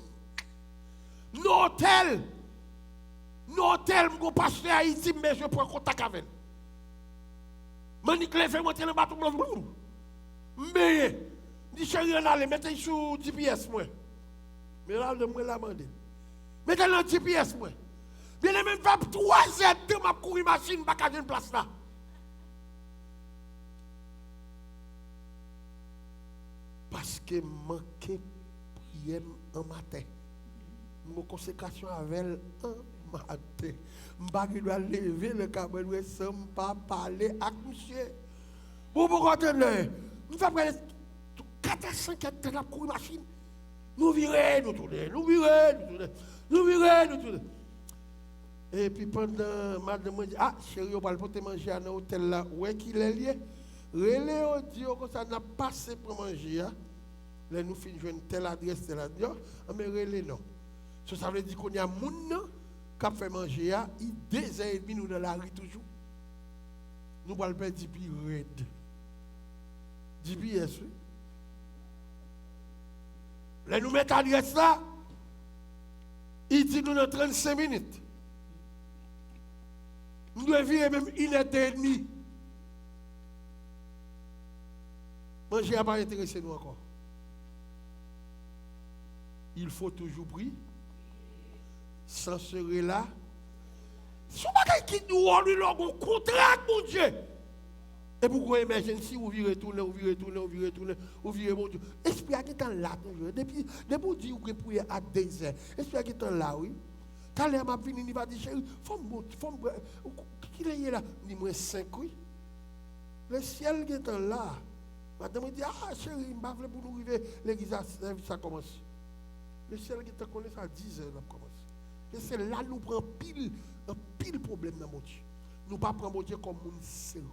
Nos hôtels, mon pasteur Haïti, mais je prends contact avec lui. Manique les fait monter le bateau, mais, dit chérie, on allait mettre sur GPS, moi. Mais là, je me l'ai demandé. Mettez le GPS, moi. Bien, les même pas 3 heures de ma courir machine, pas qu'à une place là. Parce que manquer prière en matin. Mon consécration avec elle en matin. Je dois lever le cabinet sans pas parler avec monsieur. Vous comprenez? Nous faisons 4 à 5 ans de la courir machine. Nous virons, nous tournons. Et puis pendant madame me dit, ah chérie, on va te manger à l'hôtel là. Où est qu'il est lié? Relais au Dieu que ça n'a pas passé pour manger. Là, nous finissons une telle adresse, mais relais non. Ça veut dire qu'on y a des gens qui ont fait manger, il 2h30 nous dans la rue toujours. Nous allons faire 10 pieds raide. 10 pieds, oui. Là, nous mettons l'adresse là, il dit nous dans 35 minutes. Nous devons vivre même 1h30. Manger n'a pas intéressé nous encore. Il faut toujours prier. Sans serait là. Si vous qui nous ont un contrat, mon Dieu. Et pourquoi emergency, vous virez tourner, vous virez mon Dieu. Esprit qui est là toujours. Depuis vous dire que vous priez à 2 heures. Esprit qui est là, oui. Quand elle m'a fini, il va dire, chérie, faut qui est là? Il dit, moi 5, oui. Le ciel qui est là. Madame me dit, ah chérie, je ne vais pas pour nous arriver, l'église ça commence. Le ciel qui te connaît, ça à 10 heures, ça commence. Et c'est là que nous prenons un pile problème dans mon Dieu. Nous ne prenons pas mon Dieu comme un sérieux.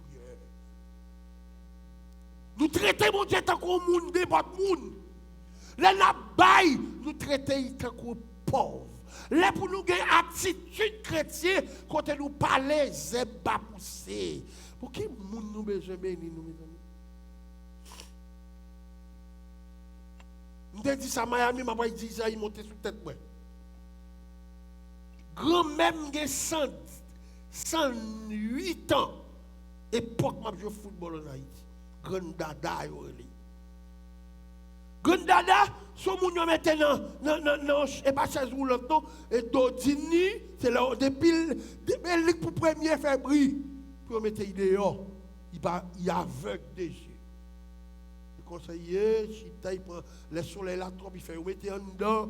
Nous traitons mon Dieu tant qu'on monde n'importe monde. Les nabailles, nous traitons tant qu'on pauvre. Les pour nous gagner attitude chrétienne, quand nous parlons, c'est pas poussé. Pour qui nous besoin bénir nous, mes amis? Je dis ça à Miami, je vais dire ça, il monte sur la tête. Grand même 108 ans, époque où je joue football en Haïti. Grand dada, Grand dada, ce moun yo maintenant, et pas chaise roulante, non, et Dodini, c'est là, depuis pour premier février, pour mettre dehors, il aveugle des yeux. Conseiller, chita, il prend le soleil là, trop, il fait, vous mettez en dedans,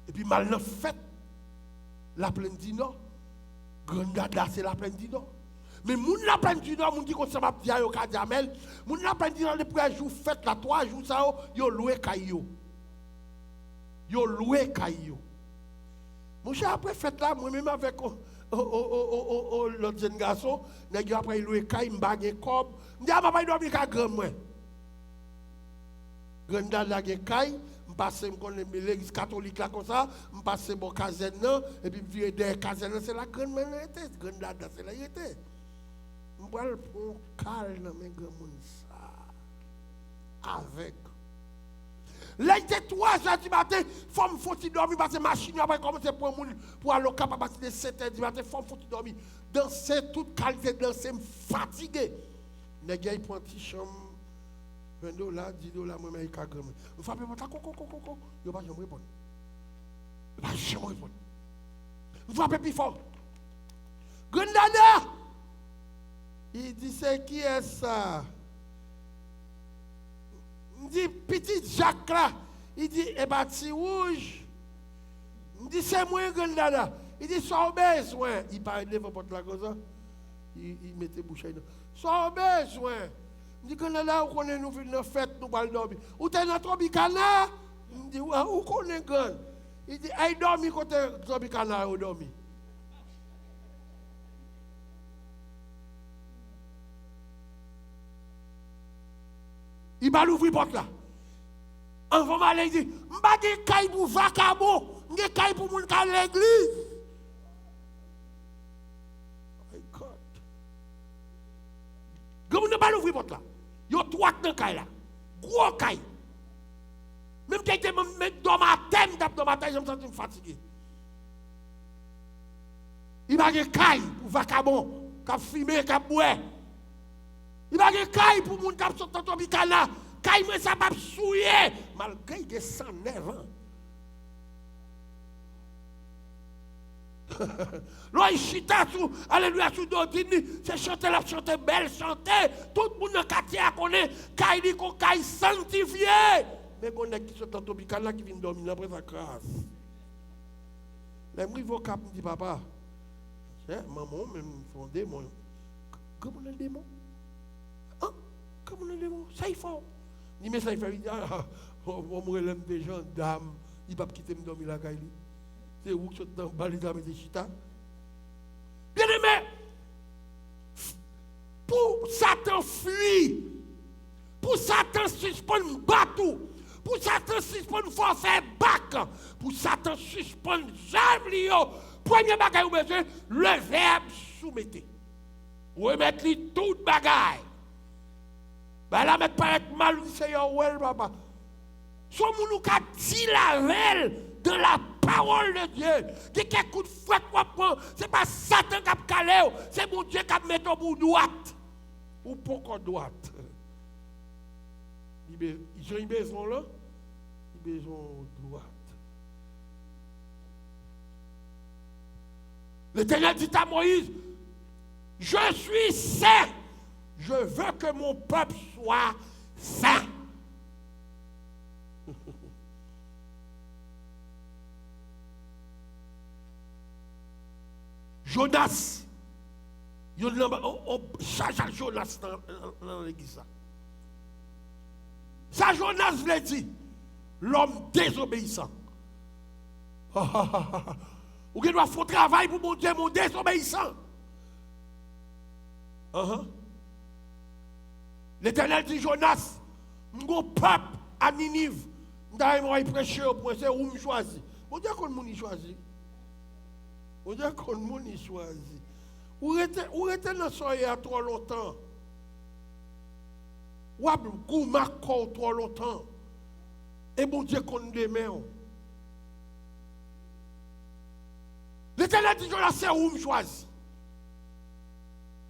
et puis mal fait, la plaine du Nord. Grande dada, c'est la plaine du Nord. Mais moun la plein du nord, moun dit qu'on ça va dire au Kadiamel, moun la plein du nord les premiers jours fête là 3 jours ça yo loué caillou. Yo loué caillou. Mon cher après fête là moi même avec l'autre jeune garçon, nèg après loué caillou m'bagé cob, m'di a papa dormi ka grand moi. Grand la gen caillou, m'passe m'konne l'église catholique là comme ça, m'passe bon caserne et puis virer des casernes c'est la grande man était, grande là c'est là était. M'pral pour calme dans mes grand monde ça avec là il était 3h du matin femme faut dormir parce que machine après commencer pour aller au cap à partir de 7h du matin femme faut dormir danser toute qualité danser fatigué nèg il prend petit chambre $20 $10 moi mais il ka grand on frappe mon ta coco yo pas jamais répondre pas jamais répondre on frappe plus fort Grandada il dit c'est qui est ça? Il dit petit Jacques là. Il dit eh bâti rouge. Il dit c'est moi Grandada. Il dit sans besoin. Il parle devant porte la comme ça. Il mettait bouche là. Sans besoin. Il dit Grandada où connaît nous venir fête nous pas dormir. Ou t'es dans Tropicana? Il dit où connaît grand? Il dit ay dormi côté Tropicana ou dormi. Il va l'ouvrir porte là. En va aller dire, m'pa gen kay pour vacabo, gen kay pour moun ka l'église. My God. Comme ne pas l'ouvrir porte là. Yo trois dans kay là. Gros kay. Même qui était mettre dans ma tête, dans ma tête, je me sens fatigué. Il va gen kay pour vacabo, ka fumer, ka boire. Il va y avoir des pour les gens qui sont dans le Tropicana. Caille, mais ça va souiller. Malgré qu'il y ait 109 ans. Là, il chita sous, alléluia, sous Dodini. C'est chanter la chanter belle, chanter. Tout le monde dans le quartier a connaît. Caille dit qu'on caille sanctifié. Mais qu'on est qui sont dans le Tropicana qui viennent dormir après sa grâce. Les gens vont cap me dit papa. Maman, même fondé, moi. Comment on a le démon? Comment on a le démon? Ça il faut. Ni mais ça il fait, il dit, on me des gens, dames, il ne va pas quitter me dormir la caille. C'est où que tu es dans le balai de chita? Bien aimé, pour Satan fuir, pour Satan suspendre bateau, pour Satan suspendre forcer bac, pour Satan suspendre jambe, premier bagage ou besoin, le verbe soumettez. Remettre toute bagaille. Ben là, mais paraît mal, c'est un well, papa. Son moun ka dit la velle dans la parole de Dieu. Qui quelque coup de fouet c'est pas Satan qui a calé, c'est mon Dieu qui a mis au bout droite. Ou pourquoi droite? Ils ont besoin là, ils ont besoin droite. L'Éternel dit à Moïse, je suis saint. Je veux que mon peuple soit saint. Jonas, on charge Jonas dans l'église. Ça, Jonas veut dire l'homme désobéissant. Ou qui doit faire travail pour mon Dieu, mon désobéissant. L'Éternel dit Jonas, mon peuple à Ninive, il prêcher au point, c'est où me choisit. Mon Dieu, qu'on m'y choisit. Mon Dieu, qu'on m'y choisit. Où était dans soleil trop longtemps? Ou gouma trop longtemps? Et mon Dieu, qu'on demeure. L'Éternel dit Jonas, c'est où me choisit.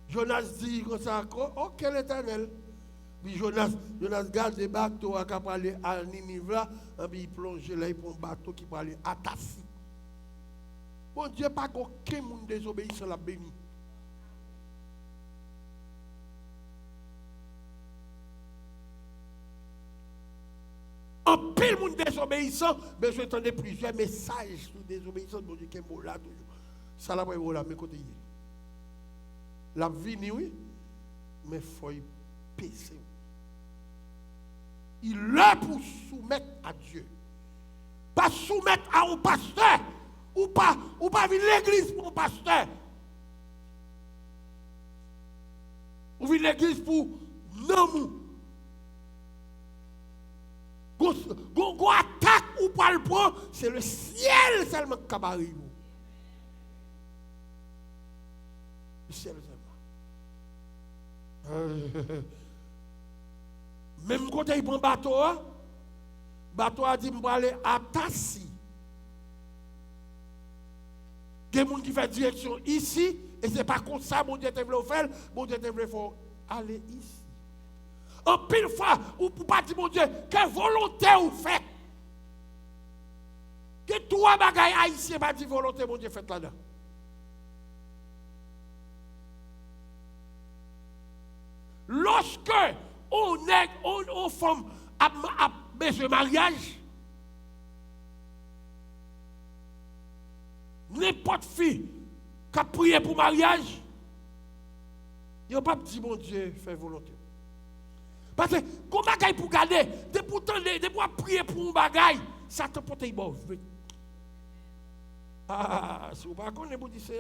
Jonas dit comme ça, oh quel Éternel. Puis Jonas garde le bateau qui peut aller à Ninive là, et puis il plonge là, il prend un bateau qui peut aller à Tassi. Bon Dieu, pas qu'aucun monde désobéissant la béni. En pile monde désobéissant, mais je entendais plusieurs messages sur désobéissance, bon Dieu, qui est là toujours. Ça là, pour là, mes côtés. La vie, oui, mais il faut y peser. Il est pour soumettre à Dieu. Pas soumettre à un pasteur. Ou pas venir l'église pour un pasteur. Ou venir l'église pour non. Gon attaque ou pas le prendre, c'est le ciel seulement qui a barré. Le ciel seulement. Même quand il prend bateau, bateau a dit pour aller à Tassi. Il y a des gens qui font direction ici, et ce n'est pas comme ça, mon Dieu te veut faire, mon Dieu te veut faire aller ici. En pile fois, ou pour pas dire, mon Dieu, quelle volonté vous faites. Que trois bagailles haïtiens pas dire volonté, mon Dieu, faites là-dedans. Lorsque on femme a besoin de mariage, n'importe fille qui a prié pour mariage, il n'a pas dit, mon Dieu, fais volonté. Parce que, comment bagaille pour garder, de pour prier pour un bagaille, ça te porte bon. Ah, si vous ne connaissez pas, vous dites,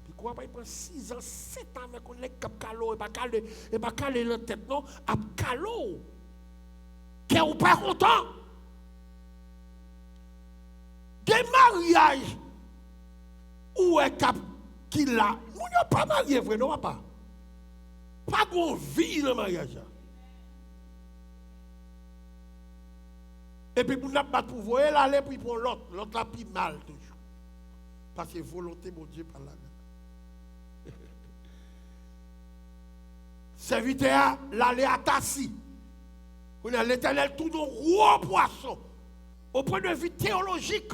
puis quoi, il prend 6 ans, 7 ans, avec un cap calo, et pas calé la tête, non, à calo. Qui est pas content. Des mariages, où est cap qui l'a, nous n'avons pas marié, vrai, non, pas. Pas de vie dans le mariage. Et puis, vous n'avez pas pour vous, aller puis pour l'autre la plus mal toujours. Parce que volonté, mon Dieu, par là. Serviteur, l'aller à Tassi. On a l'Éternel tout nos gros poissons. Au point de vue théologique,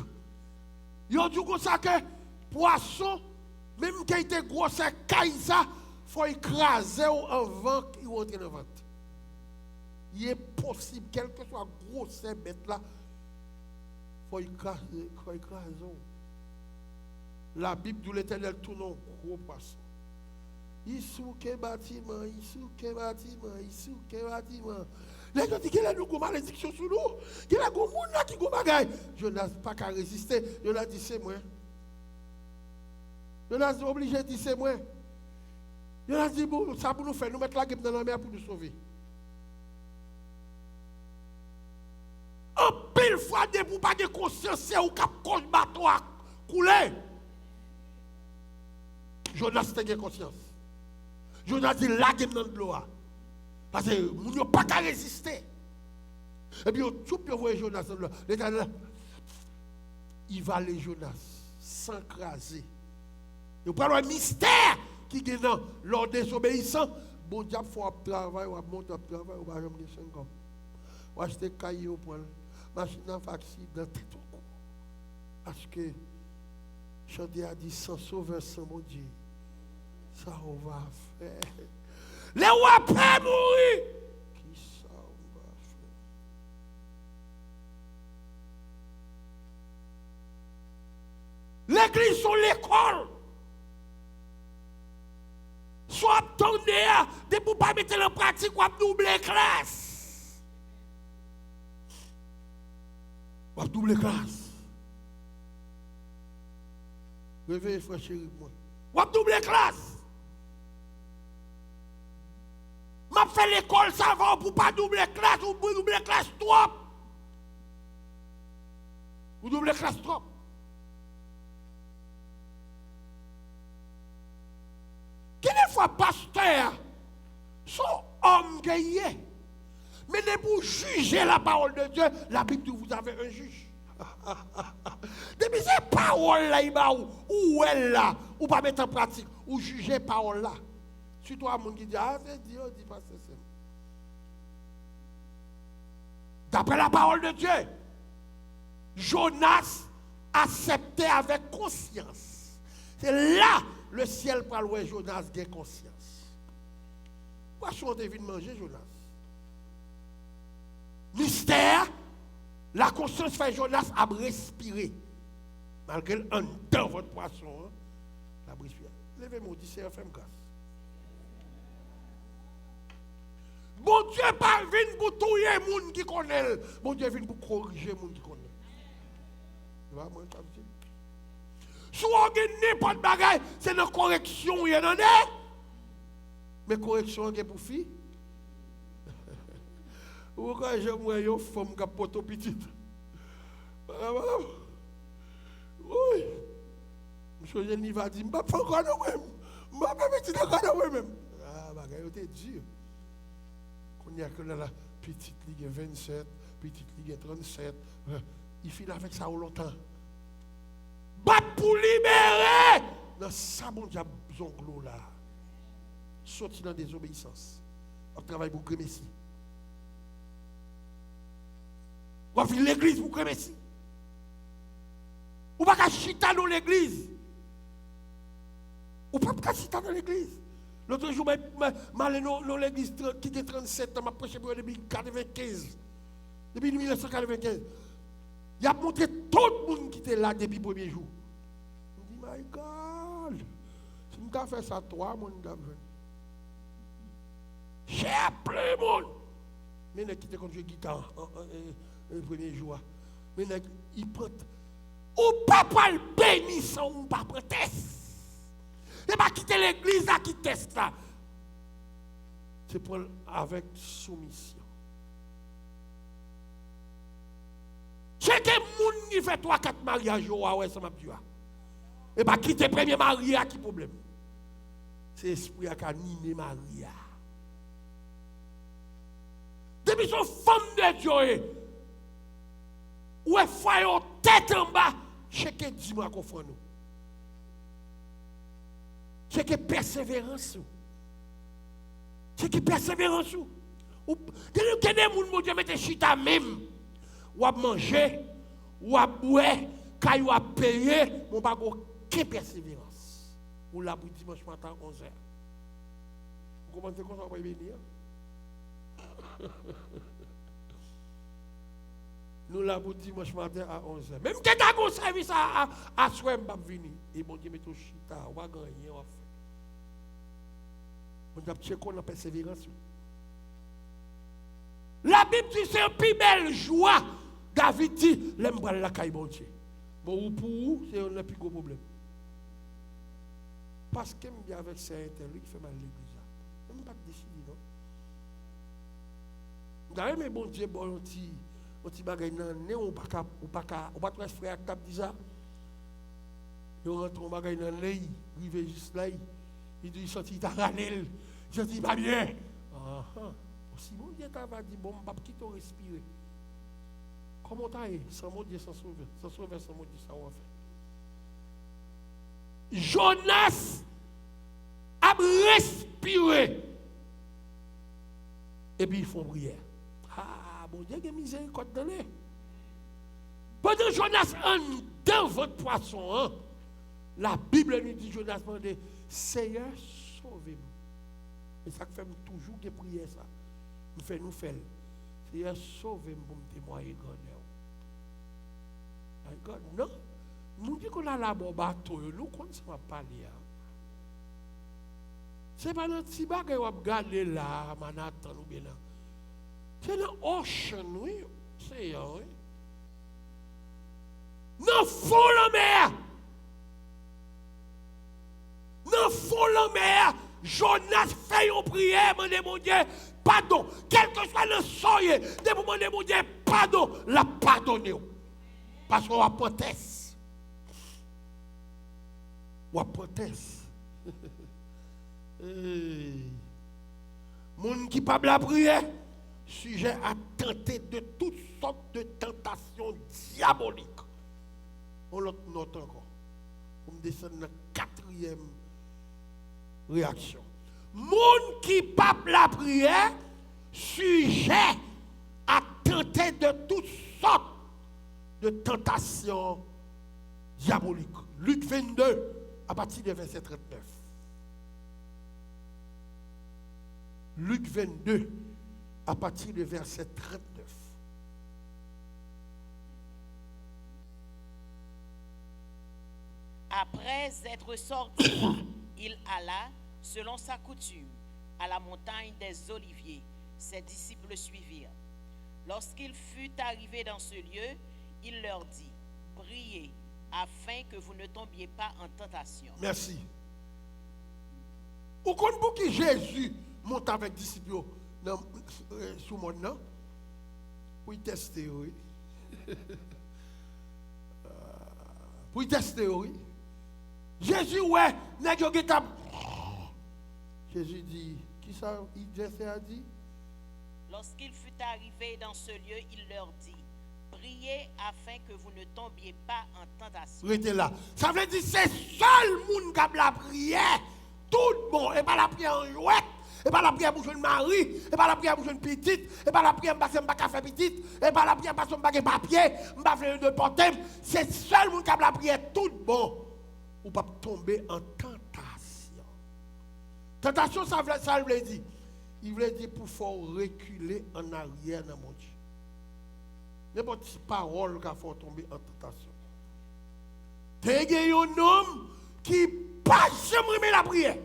ils ont dit comme ça que poisson, même qu'il était gros, c'est Kaïsa, il faut écraser avant qu'il rentre dans le ventre. Il est possible, quel que soit gros cette bête-là, il faut écraser. La Bible de l'Éternel tourne en gros poisson. Issouke bâtiment. Les gens disent qu'il y a une malédiction sur nous. Qu'il y a un monde qui a bagaille. Jonas n'a pas qu'à résister. Jonas dit c'est moi. Jonas est obligé de dire c'est moi. Jonas dit ça pour nous faire, nous mettre la guêpe dans la mer pour nous sauver. En pile fois, de pour pas de conscience, c'est où cap cause bateau à couler. Jonas a conscience. Jonas dit la guêpe dans l'eau. Parce que nous n'avons pas qu'à résister. Et puis, tout peut voir Jonas dans l'eau. L'Éternel, il va aller Jonas s'encraser. Il y a un mystère qui est dans l'ordre désobéissant. Bon diable, il faut travailler, il faut monter à travail, il va jamais de 5 ans. Il va acheter caillou au point. Machine à accident, tout au parce que Chanté a dit sans sauveur, sans mon Dieu. Ça, on va faire. Les rois prêts mourir. Qui ça, on va faire? L'église sont l'école. Soit attendez, de pour pas mettre en pratique, ou doubler classe. Ou doubler classe. Réveillez, frère chéri, moi. Ou doubler classe. M'a fait l'école, ça va pour pas doubler classe, ou pour doubler classe trop. Ou doubler classe trop. Quelle fois pasteur, son homme gagné. Mais ne pour juger la parole de Dieu, la Bible vous avez un juge. Depuis cette parole là, où elle là, ou pas mettre en pratique, ou juger parole là. Surtout à mon qui dit, ah, c'est Dieu, dit pas c'est. D'après la parole de Dieu, Jonas acceptait avec conscience. C'est là le ciel pour louer Jonas a conscience. Pourquoi on devine manger Jonas? Mystère, la conscience fait Jonas à respirer. Malgré un temps votre poisson, la respire. Levez-moi, dit c'est FM grâce. Bon Dieu pas venu pour tuer les gens qui connaissent. Bon Dieu vient pour corriger les gens qui connaissent. Si on a n'importe de bagaille, c'est une correction, il y en a. Mais correction, il y a pour filles. Ou quand j'aime une femme qui a poto petite. Oui. Monsieur Jenny va dire, je ne vais pas encore dans moi-même. Je ne vais pas petite encore dans moi-même. Ah, bagaille, c'est dur. Quand il y a que la petite ligue 27, petite ligue 37, il finit avec ça au longtemps. Bat pour libérer. Dans ça, bon diable, zonglo là. Sorti dans la désobéissance. On travaille pour le Messie. On va finir l'église pour le Messie. On va pas chita dans l'église. On ne peut pas chita dans l'église. L'autre jour, je allé dans l'église qui a 37 ans, je prêché depuis 1995. Depuis 1995. Il a montré tout le monde qui était là depuis le premier jour. Je me dis, my God, si je fais ça, toi, mon gars, j'ai appelé le monde. Mais il qui était contre guitare le premier jour. Mais il prend. Ou pas le béni sans ou pas prendre test. Il va quitter l'église à qui teste là. C'est pour avec soumission. C'est que moun qui fait 3-4 mariages, ouais, ça m'a dit. Et bah quitter le premier mariage, qui problème? C'est l'esprit qui a animé Maria. Depuis son femme de Dieu, ou est foyer tête en bas, chacun dis-moi qu'on fait nous. C'est que persévérance. C'est que persévérance. Quel est le monde qui met chita même? Ou à manger, ou à boire, quand ou à payer, mon bago, quelle persévérance. Ou là pour dimanche matin 11h. Vous comprenez comment ça va venir? Nous là pour dimanche matin à 11h. Même que tu as un service à soir, je vais venir. Et bon Dieu, met ton chita, on va gagner, on va faire. On a checké la persévérance. La Bible dit c'est un plus belle joie. David dit, l'aime pas la caille bon Dieu. Bon, pour vous, c'est un plus gros problème. Parce que je avec ces intérêts qui fait mal à l'église. Je ne peux pas décider, non? D'ailleurs, mais bon Dieu, bon, on petit bagay nan ne ou pas trois frères qui dit ça. Ils rentrent au bagay nan ne, rive juste là. Il dit sorti ta ranel. Je dis pas bien. Ah ah. Si mon Dieu t'a dit bon, pas quitter respirer. Comment t'as sans mon Dieu sans sauver, sans mon Dieu ça va faire. Jonas a respiré. Et puis ils font prière. Ah, bon Dieu, il y a miséricorde dans les. Pendant Jonas en dans votre poisson, hein, la Bible nous dit Jonas demande Seigneur, sauvez-nous. Et ça fait toujours que prier ça. Nous faisons. Seigneur, sauvez-nous pour me témoigner grandeur. Non, nous disons qu'on a la bombe bateau, nous continuons à parler. Ce n'est pas notre petit bagage qu'on va regarder là, Manhattan ou bien là. C'est dans l'océan, oui. C'est oui. Dans le fond de la mer. Dans le fond de la mer, Jonas fait une prière, mon Dieu, pardon. Quel que soit le seuil, de mon Dieu, pardon, la pardonner. Parce qu'on va protester. On va protester. Moun qui parle la prière, sujet à tenter de toutes sortes de tentations diaboliques. On l'autre note encore. On descend dans la 4e réaction. Moun qui parle la prière, sujet à tenter de toutes sortes de tentations diaboliques. Luc 22, à partir du verset 39. Luc 22, à partir du verset 39. Après être sorti, il alla, selon sa coutume, à la montagne des Oliviers. Ses disciples le suivirent. Lorsqu'il fut arrivé dans ce lieu, il leur dit, priez afin que vous ne tombiez pas en tentation. Merci. Vous comprenez pour qui Jésus monte avec les disciples sous le monde, non? Pour y tester, oui. Pour y tester, oui. Jésus, ouais, Jésus dit, qui ça, Jésus a dit? Lorsqu'il fut arrivé dans ce lieu, il leur dit, priez afin que vous ne tombiez pas en tentation. Restez là. Ça veut dire c'est seul monde qui a la prière. Tout bon. Et pas la prière en jouette. Et pas la prière pour jeune mari. Et pas la prière pour jeune petite. Et pas la prière parce que je ne pas faire petite. Et pas la prière parce que je ne pas papier. Je ne pas faire de porter. C'est seul monde qui a la prière. Tout bon. Ou pas tomber en tentation. Tentation, ça veut dire. Il veut dire pour faire reculer en arrière dans mon Dieu. N'importe parole qui a fait tomber en tentation. Il y a un homme qui n'a pas jamais la prière.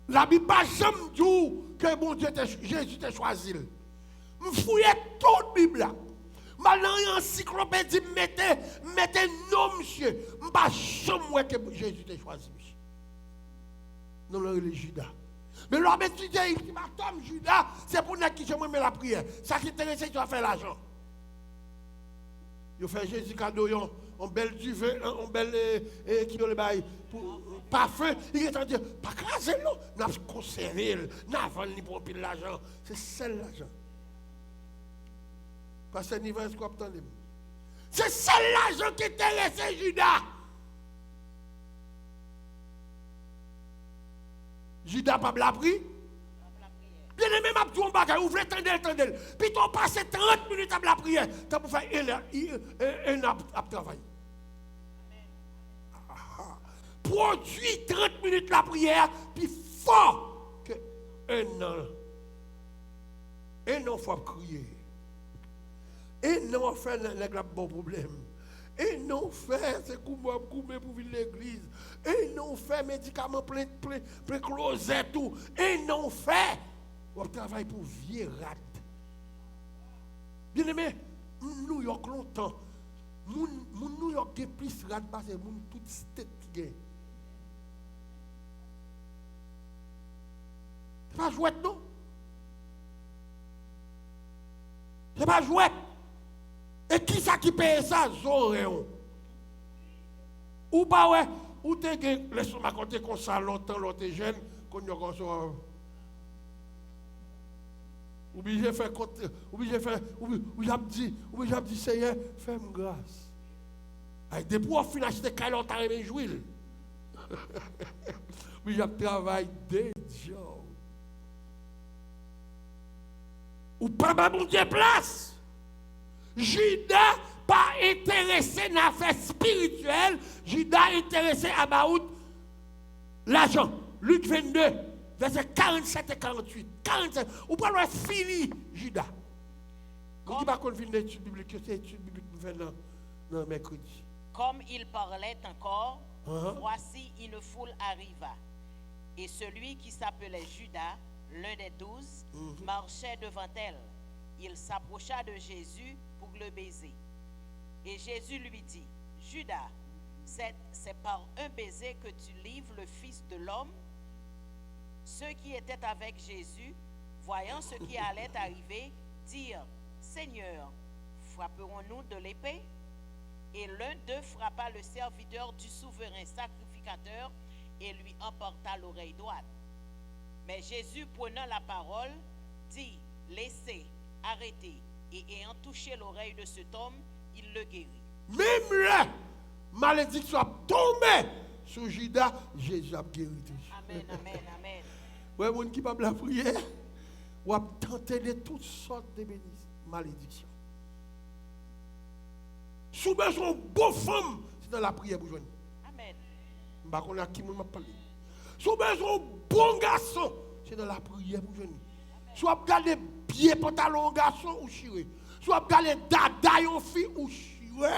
La Bible n'a jamais dit que bon Dieu Jésus t'a choisi. Je fouille toute la Bible. Maintenant, il y a une encyclopédie, mettez non, monsieur. Je ne pas jamais que Jésus t'a choisi. Non, le Judas. Mais l'homme étudiant, il dit, Tom, Judas, c'est pour nous qui j'aime la prière. Ça qui intéresse, c'est de faire l'argent. Il fait Jésus cadeau, un bel duvet, un bel qui le bail pour parfum. Il est en train de dire, pas craser l'eau, n'a conservé, n'a vendu pour pile l'argent. C'est seul l'argent. Parce que niveau est-ce qu'on obtient. C'est seul l'argent qui intéresse Judas. Judas pas la pris. Bien aimé, m'a dit on bagage, ouvrez tendel. Puis on passe 30 minutes à la prière, t'as pour faire un à travailler. Produit 30 minutes la prière, puis fort que un an faut crier. Un an fait le bon problème. Et non fait, c'est comme pour vivre l'église. Et non fait, médicaments plein closet tout. Et non fait, on travaille pour vieux rat. Bien aimé, New York longtemps. New York est plus rat parce que moun toute tête qui gagne. C'est pas jouet non? C'est pas jouet. Et qui ça qui paye ça? Zoréon. Ou pas ouais, ou t'es que laisse-moi compter comme ça longtemps, l'autre jeune, qu'on y a comme ça. Obligé faire compte, obligé dit Seigneur, fais-moi grâce. Avec des pour finir acheter caillot t'as aimé jouir. Obligé travail des jours. Ou pas bon Dieu place. Judas pas intéressé dans l'affaire spirituelle, Judas intéressé à l'argent. Luc 22, versets 47 et 48. 47. Ou pas le fini, Judas. Vous dites pas qu'on finit l'étude biblique, c'est l'étude biblique que nous faisons dans mercredi. Comme il parlait encore, voici une foule arriva. Et celui qui s'appelait Judas, l'un des 12, marchait devant elle. Il s'approcha de Jésus pour le baiser. Et Jésus lui dit, Judas, c'est par un baiser que tu livres le Fils de l'homme. Ceux qui étaient avec Jésus, voyant ce qui allait arriver, dirent, Seigneur, frapperons-nous de l'épée? Et l'un d'eux frappa le serviteur du souverain sacrificateur et lui emporta l'oreille droite. Mais Jésus, prenant la parole, dit, laissez, arrêtez. Et ayant touché l'oreille de cet homme, il le guérit. Même là, malédiction a tombé sur Judas, Jésus a guéri. Amen, amen, amen. Ouais, mon qui parle la prière, ou a tenté de toutes sortes de malédictions. Sous besoin de bonne femme, c'est dans la prière pour joindre. Amen. Je ne sais pas qui m'a parlé. Sous besoin de bon garçon, c'est dans la prière pour joindre. Soit regarder pieds pantalon garçon ou chiré. Soit regarder dada yon fille ou chiré.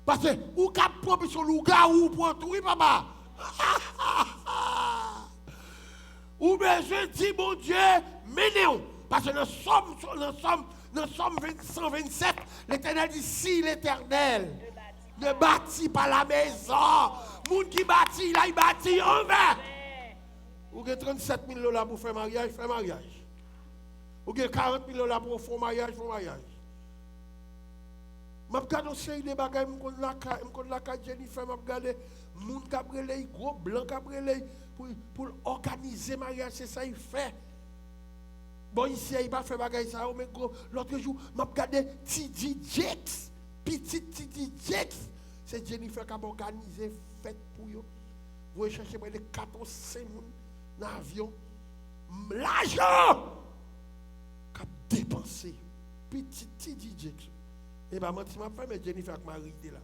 Parce que ou cap propre sur louga ou pour tout papa. Ou besoin de dire, bon Dieu, menez-nous. Parce que dans Somme 127, l'Éternel dit, si l'Éternel ne bâtit pas la maison, moun qui bâtit, là, il bâtit en vain. Ou avez 37 000 $ pour faire mariage, fait mariage. Ou avez 40 000 $ pour faire mariage, fait mariage. Je regarde une série de bagages, je regarde la carte Jennifer, je regarde les gens qui ont les gros blancs qui ont pour organiser le mariage, c'est ça qu'il fait. Bon, ici, il va faire bagages ça, mais l'autre jour, je regarde T.D. Jakes, petit T.D. Jakes, c'est Jennifer qui a organisé fête pour eux. Vous cherchez près de 4 ou 5 personnes dans l'avion. L'argent qu'a dépensé. Petit T.D. Jakes. Et bien, je m'a fait, mais Jennifer m'a arrêté là.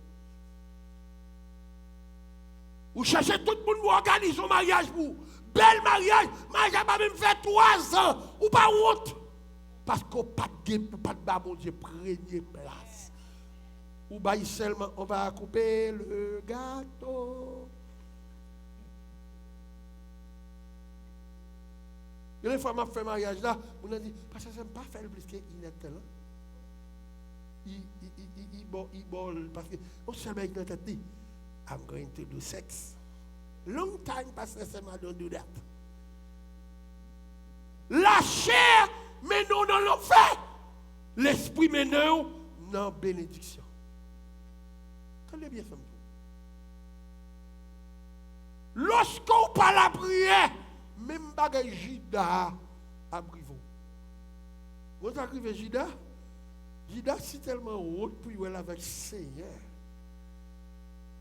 Vous cherchez tout le monde pour organiser un mariage pour. Bel mariage. Mariage va même faire 3 ans. Ou pas honte. Parce qu'on n'a pas de bon Dieu, première place. Ou bien seulement, on va couper le gâteau. Et les fois que je fait mariage là, on a dit, parce que je n'aime pas faire le plus qu'il est tel. Il bol, parce que on se met dans tête dit, I'm going to do sex. Long time, Pastor Sam, I don't do that. La chair, mais nous dans l'enfer. L'esprit, mais nous dans bénédiction. Tenez bien ça. Lorsqu'on parle la prière, même bagay Jida a brivé. Vous arrivez Jida? Jida c'est tellement haut pour y aller avec Seigneur.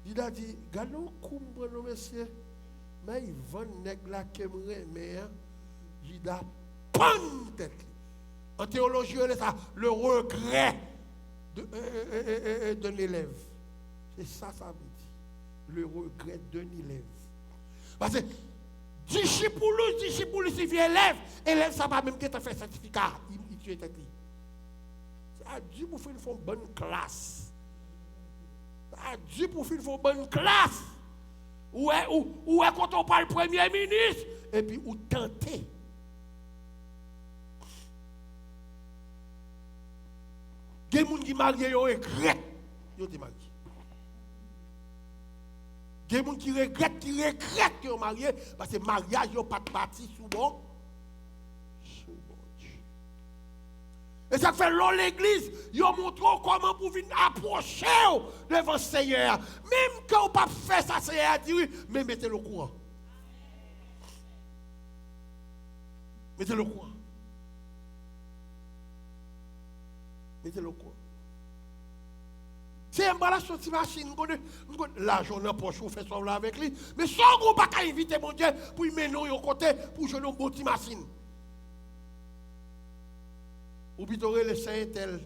Jida dit, gardons coumbre nos messieurs, mais ils vont nègre la qu'aimerait, mais Jida pan tête. En théologie, c'est ça, le regret d'un élève. C'est ça, ça veut dire. Le regret d'un élève. Parce que disciple, c'est vieux élève, ça va même que tu fait certificat, il tue tête. Ça dit pour faire une bonne classe. Ça dit pour faire une bonne classe. Ou est quand on parle premier ministre, et puis ou tenter. Il y a des gens qui marient, ils regrettent. Ils ont marié. Il y a des gens qui regrettent qu'ils ont marié, parce que le mariage n'a pas de partie souvent. Et ça fait long l'église, ils ont montré comment pour venir approcher devant le Seigneur. Même quand on ne peut pas faire ça, Seigneur a dit oui, mais mettez le courant. Mettez le courant. Mettez le courant. C'est un balai sur cette machine, l'argent dans poche, on fait ça avec lui. Mais sans qu'on ne peut pas inviter mon Dieu pour y mener au côté pour jouer une bonne machine. Ou plutôt les saints tel.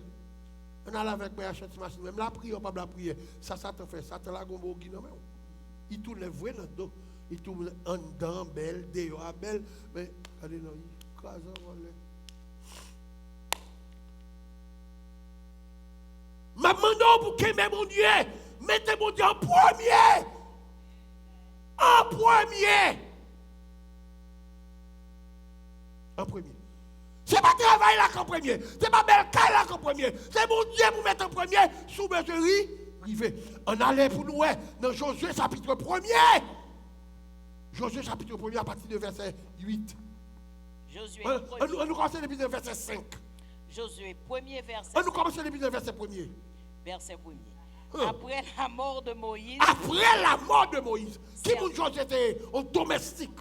On a avec moi à cette machine. Même la prière, pas la prière. Ça te fait. Ça te la gombo qui non. Il tourne vrai dans le dos. Il tourne en dedans, belle, dehors, belle. Mais, allez, non, il crase en volet. Ma demande pour que mon Dieu, mettez mon Dieu en premier. En premier. En premier. Ce n'est pas travail là qu'en premier. Ce n'est pas belle caille là qu'en premier. C'est mon Dieu pour mettre en premier. Sous bergerie, rivé. On allait pour nous dans Josué chapitre 1er. Josué chapitre 1er à partir de verset 8. Josué on nous commence depuis le verset 5. Josué 1er verset 5. On nous commence depuis le verset 1er. Verset 1er. Après la mort de Moïse. Après la mort de Moïse. Qui pour Josué était un domestique.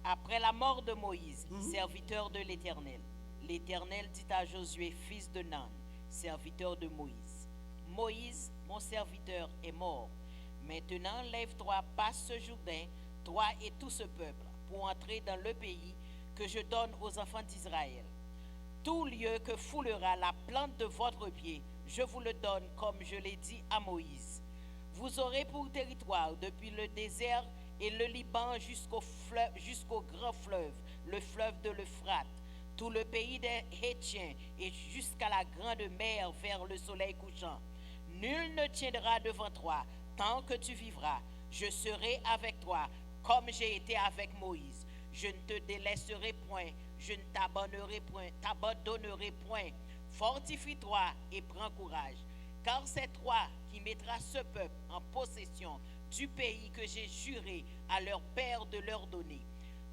Après la mort de Moïse, serviteur de l'Éternel, l'Éternel dit à Josué, fils de Nun, serviteur de Moïse, Moïse, mon serviteur, est mort. Maintenant, lève-toi, passe ce Jourdain, toi et tout ce peuple, pour entrer dans le pays que je donne aux enfants d'Israël. Tout lieu que foulera la plante de votre pied, je vous le donne comme je l'ai dit à Moïse. Vous aurez pour territoire depuis le désert et le Liban jusqu'au grand fleuve, le fleuve de l'Euphrate, tout le pays des Hétiens et jusqu'à la grande mer vers le soleil couchant. Nul ne tiendra devant toi tant que tu vivras. Je serai avec toi comme j'ai été avec Moïse. Je ne te délaisserai point, je ne t'abandonnerai point. Fortifie-toi et prends courage, car c'est toi qui mettras ce peuple en possession du pays que j'ai juré à leur père de leur donner.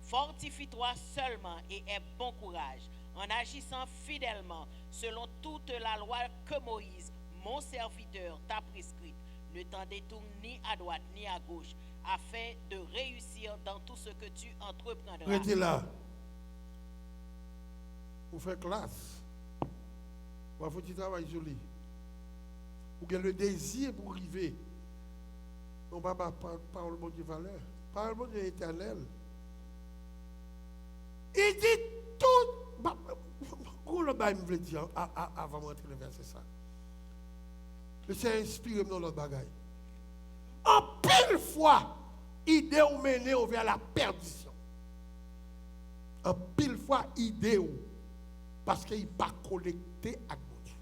Fortifie-toi seulement et aie bon courage, en agissant fidèlement selon toute la loi que Moïse, mon serviteur, t'a prescrite. Ne t'en détourne ni à droite ni à gauche, afin de réussir dans tout ce que tu entreprendras. Restez là. Vous faites classe. Vous faites du travail joli. Vous avez le désir pour arriver. Non pas parole de Dieu valeur. Parole de Dieu éternelle. Il dit tout. Où le bail me veut dire avant de rentrer le verset ça. Le Seigneur inspire dans l'autre bagaille. En pile fois, idée ou mener vers la perdition. En pile fois, idée ou. Parce qu'il n'est pas connecté avec mon Dieu.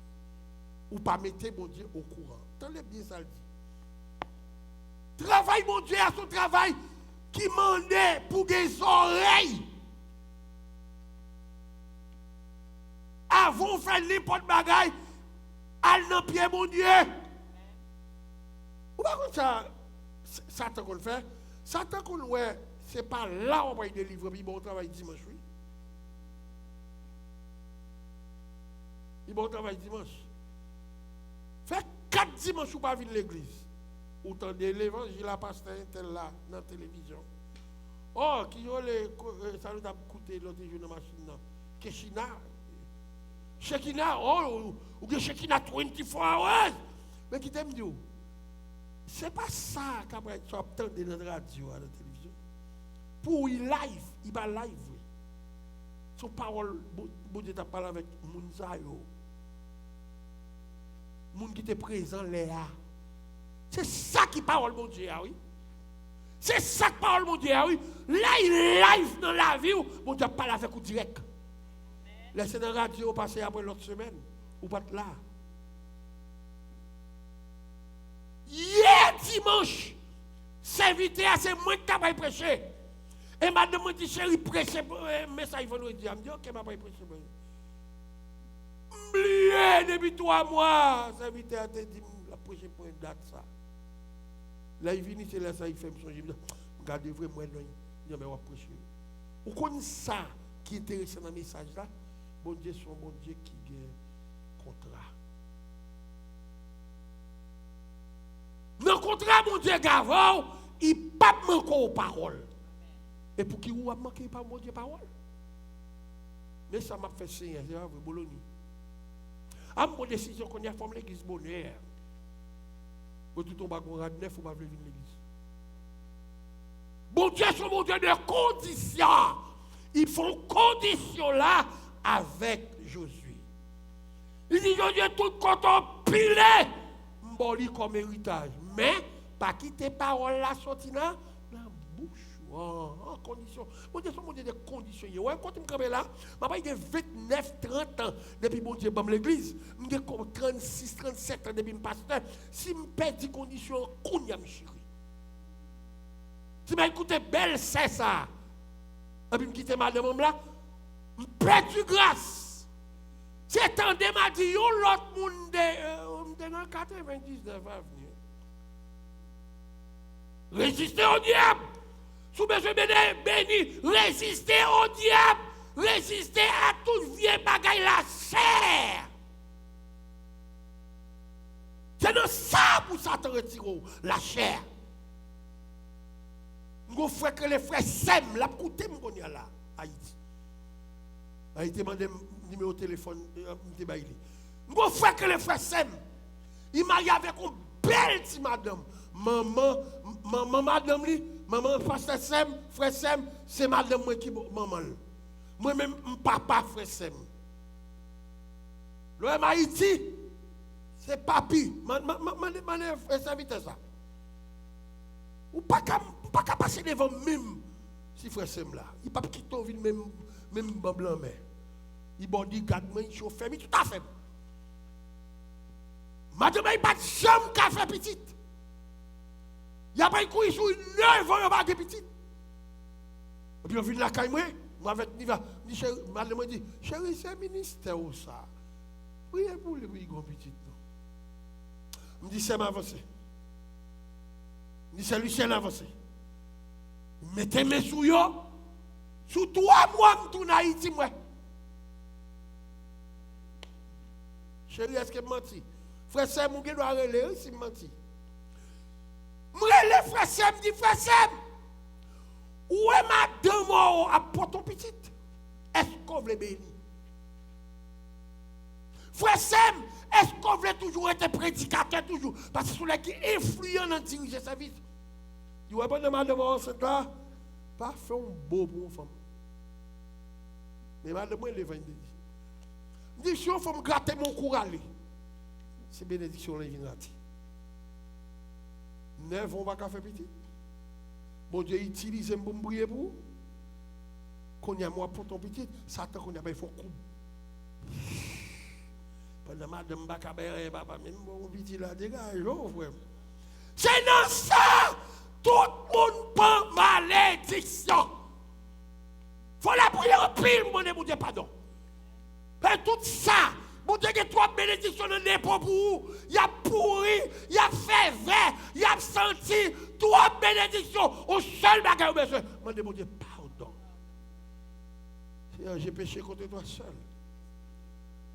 Ou pas mettre mon Dieu au courant. Attendez bien ça le dit. Travail mon Dieu à son travail qui mandait pour des oreilles. Avant de faire n'importe quoi, allez dans pied mon Dieu. Ou pas comme ça, Satan qu'on fait. Satan qu'on ouais, c'est pas là où on va délivrer, puis bon travail dimanche, oui. Il bon travail dimanche. Fait 4 dimanches ou pas venir l'église. Autant de l'évangile à pasteur tel là dans la télévision. Oh, qui ça nous a coûté l'autre jour dans la machine là. Keshina. Shekina, oh, ou que Shekina 24 hours. Mais qui t'aime dire? C'est pas ça qu'après tu obtenu dans la radio, à la télévision. Pour il live, il va live. Son parole, bon Dieu t'a parlé avec Mounzayo. Moun qui était présent là. C'est ça qui parle mon Dieu, oui. C'est ça qui parle mon Dieu, oui. Là, il live dans la vie, mon Dieu parle avec vous direct. Laissez dans la radio passer après l'autre semaine. Ou pas là. Hier dimanche, serviteur, c'est moi qui t'ai prêché. Et madame me dit, chérie, prêcher, mais ça, il va nous dire. Je me dis, ok, je vais prêcher. Oublié depuis 3 mois. Serviteur a dit, la prêcher pour une date, ça. Là, il vient, c'est là, ça, il fait me songer. Regardez vraiment, il va prêcher. Vous connaissez ça qui est intéressant dans le message là? Bon Dieu, c'est un bon Dieu qui gagne contrat. Dans le contrat, mon Dieu, Gavon, il ne peut pas manquer aux paroles. Et pour qui vous a manqué par mon Dieu parole? Mais ça m'a fait signe, c'est vrai, Bologna. À mon décision qu'on y a formé l'église bonheur. Vous tout en bas qu'on a 9 ou pas venir l'église. Bon Dieu, c'est mon Dieu de conditions. Ils font condition là avec Josué. Il dit Josué tout content pilé m'boli comme héritage. Mais pas quitter parole là sorti dans la bouche. En condition. Mon Dieu, c'est mon Dieu de conditions. Ouais, quand je me là, je suis 29-30 ans depuis mon Dieu dans l'église. Je suis 36-37 ans depuis mon pasteur. Si je perds des conditions, je suis chéri. Si je m'écoute belle, c'est ça. Et puis je quitte madame là, je perds du grâce. C'est tant de m'a dit, l'autre monde de 99 à venir. Résistez au diable. Sous besoin béni, résistez au diable, résistez à toute vieille bagaille la chair. C'est de ça pour Satan retire la chair. Nous frère que les frères s'aiment, la coûté mon là, Haïti. Haïti m'a demandé numéro de téléphone, nous frère que les frères s'aiment. Il m'a dit avec une belle petite madame. Maman, madame, maman, pasteur Sem, frère Sem, c'est madame moi qui maman. Moi-même, papa, frère Sem. L'OM Haïti, c'est papi. Frère Sem, vite ça. Ou pas qu'à passer devant même si frère Sem là. Il pas quitter ton ville même blanc mais. Il bon dit garde-moi, il chauffe, mais tout à fait. Madame, il pas de chambre qu'a fait petite. Il n'y a pas de couille sur 9 ans, il n'y a pas de petite. Et puis on vient de la caille, moi avec Niva, madame me dit, chérie, c'est ministère ou ça? Priez pour les grand petit. Je me dis, c'est m'avancer. Je me dis, c'est Lucien avancé. Mettez mes sous yo. Sous 3 mois, je tourne à Haïti, moi. Chérie, est-ce que je menti? Frère Sem, je dois relayer si je menti. Je relève frère Sem, je dis, frère Sem, où est madame à ton petit? Est-ce qu'on veut bénir? Frère Sem, est-ce qu'on veut toujours être prédicateur toujours? Parce que c'est celui qui est influent dans le diriger service. Il n'y a pas de madame enceinte là, pas fait un beau pour une femme. Mais madame, elle est vendue. Je dis, si on faut me gratter mon courage, c'est bénédiction qui vient gratter. 9 on va faire petit. Bon Dieu utilise pour me prier pour. Qu'on y a moi pour ton petit, Satan qu'on y a pas il faut coupe. Pendant madame Bakabere, papa, même mon petit là, dégage, frère. C'est dans ça, tout le monde prend malédiction. Faut la prier en pile, mon Dieu, pardon. Et tout ça, mon Dieu, il y a 3 bénédictions dans l'épaule pour vous. Il a pourri, il a fait vert, il a senti 3 bénédictions au seul bagage besoin. Mon Dieu, pardon. Seigneur, j'ai péché contre toi seul.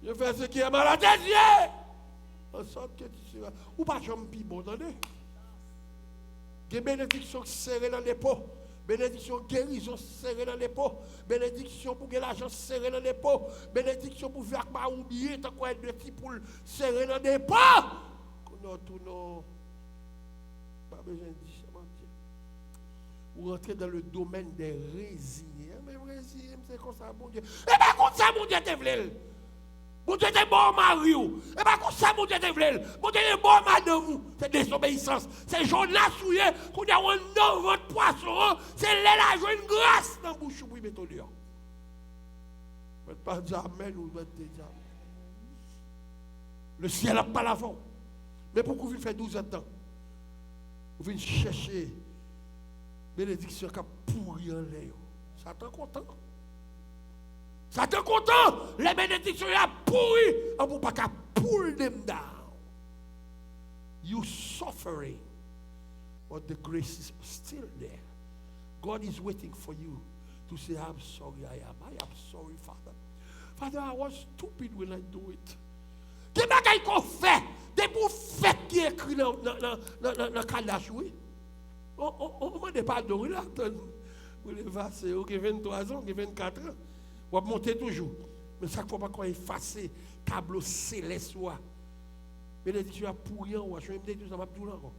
Je fais ce qui est mal à tes yeux. En sorte que tu sois. Ou pas, j'aime plus bon, attendez. Des bénédictions serrées dans les pots. Bénédiction guérison serrée dans les pots. Bénédiction pour que l'argent serré dans les pots. Bénédiction pour faire pas oublier tant qu'on est de petits poules serrées dans les pots. Non, tout non. Pas besoin de dire ça, mon Dieu. Vous rentrez dans le domaine des résiliens. Même résiliens, c'est comme ça, mon Dieu. Et pas comme ça, mon Dieu, t'es v'lé. Mon Dieu est bon mari. Et pas comme ça, mon Dieu est v'lé. Mon Dieu est bon madame. C'est désobéissance. C'est Jonas souillé. Qu'on a un nom, votre poisson. C'est là, jouer une grâce dans la bouche. Oui, mettons dehors. Vous ne pas dire amen ou vous dire amen. Le ciel n'a pas l'avant. Mais pourquoi vous faites 12 ans de temps? Vous venez chercher bénédiction qui a pourri en l'air. Ça t'en content? Ça t'en content? Les bénédictions qui a pourri. On ne peut pas pull them down. You suffering. But the grace is still there. God is waiting for you to say, I'm sorry, I am sorry, Father. Father, I was stupid when I do it. Qu'est-ce qu'on fait? Des pour fait qui est écrit dans le Kadash, oui. On ne m'a pas donné là. Vous les passez, vous avez 23 ans, vous avez 24 ans. Vous montez toujours. Mais ça ne faut pas qu'on efface le tableau céleste. Bénédiction a pourri en haut. Je vais me dire tout ça, je vais tout là encore.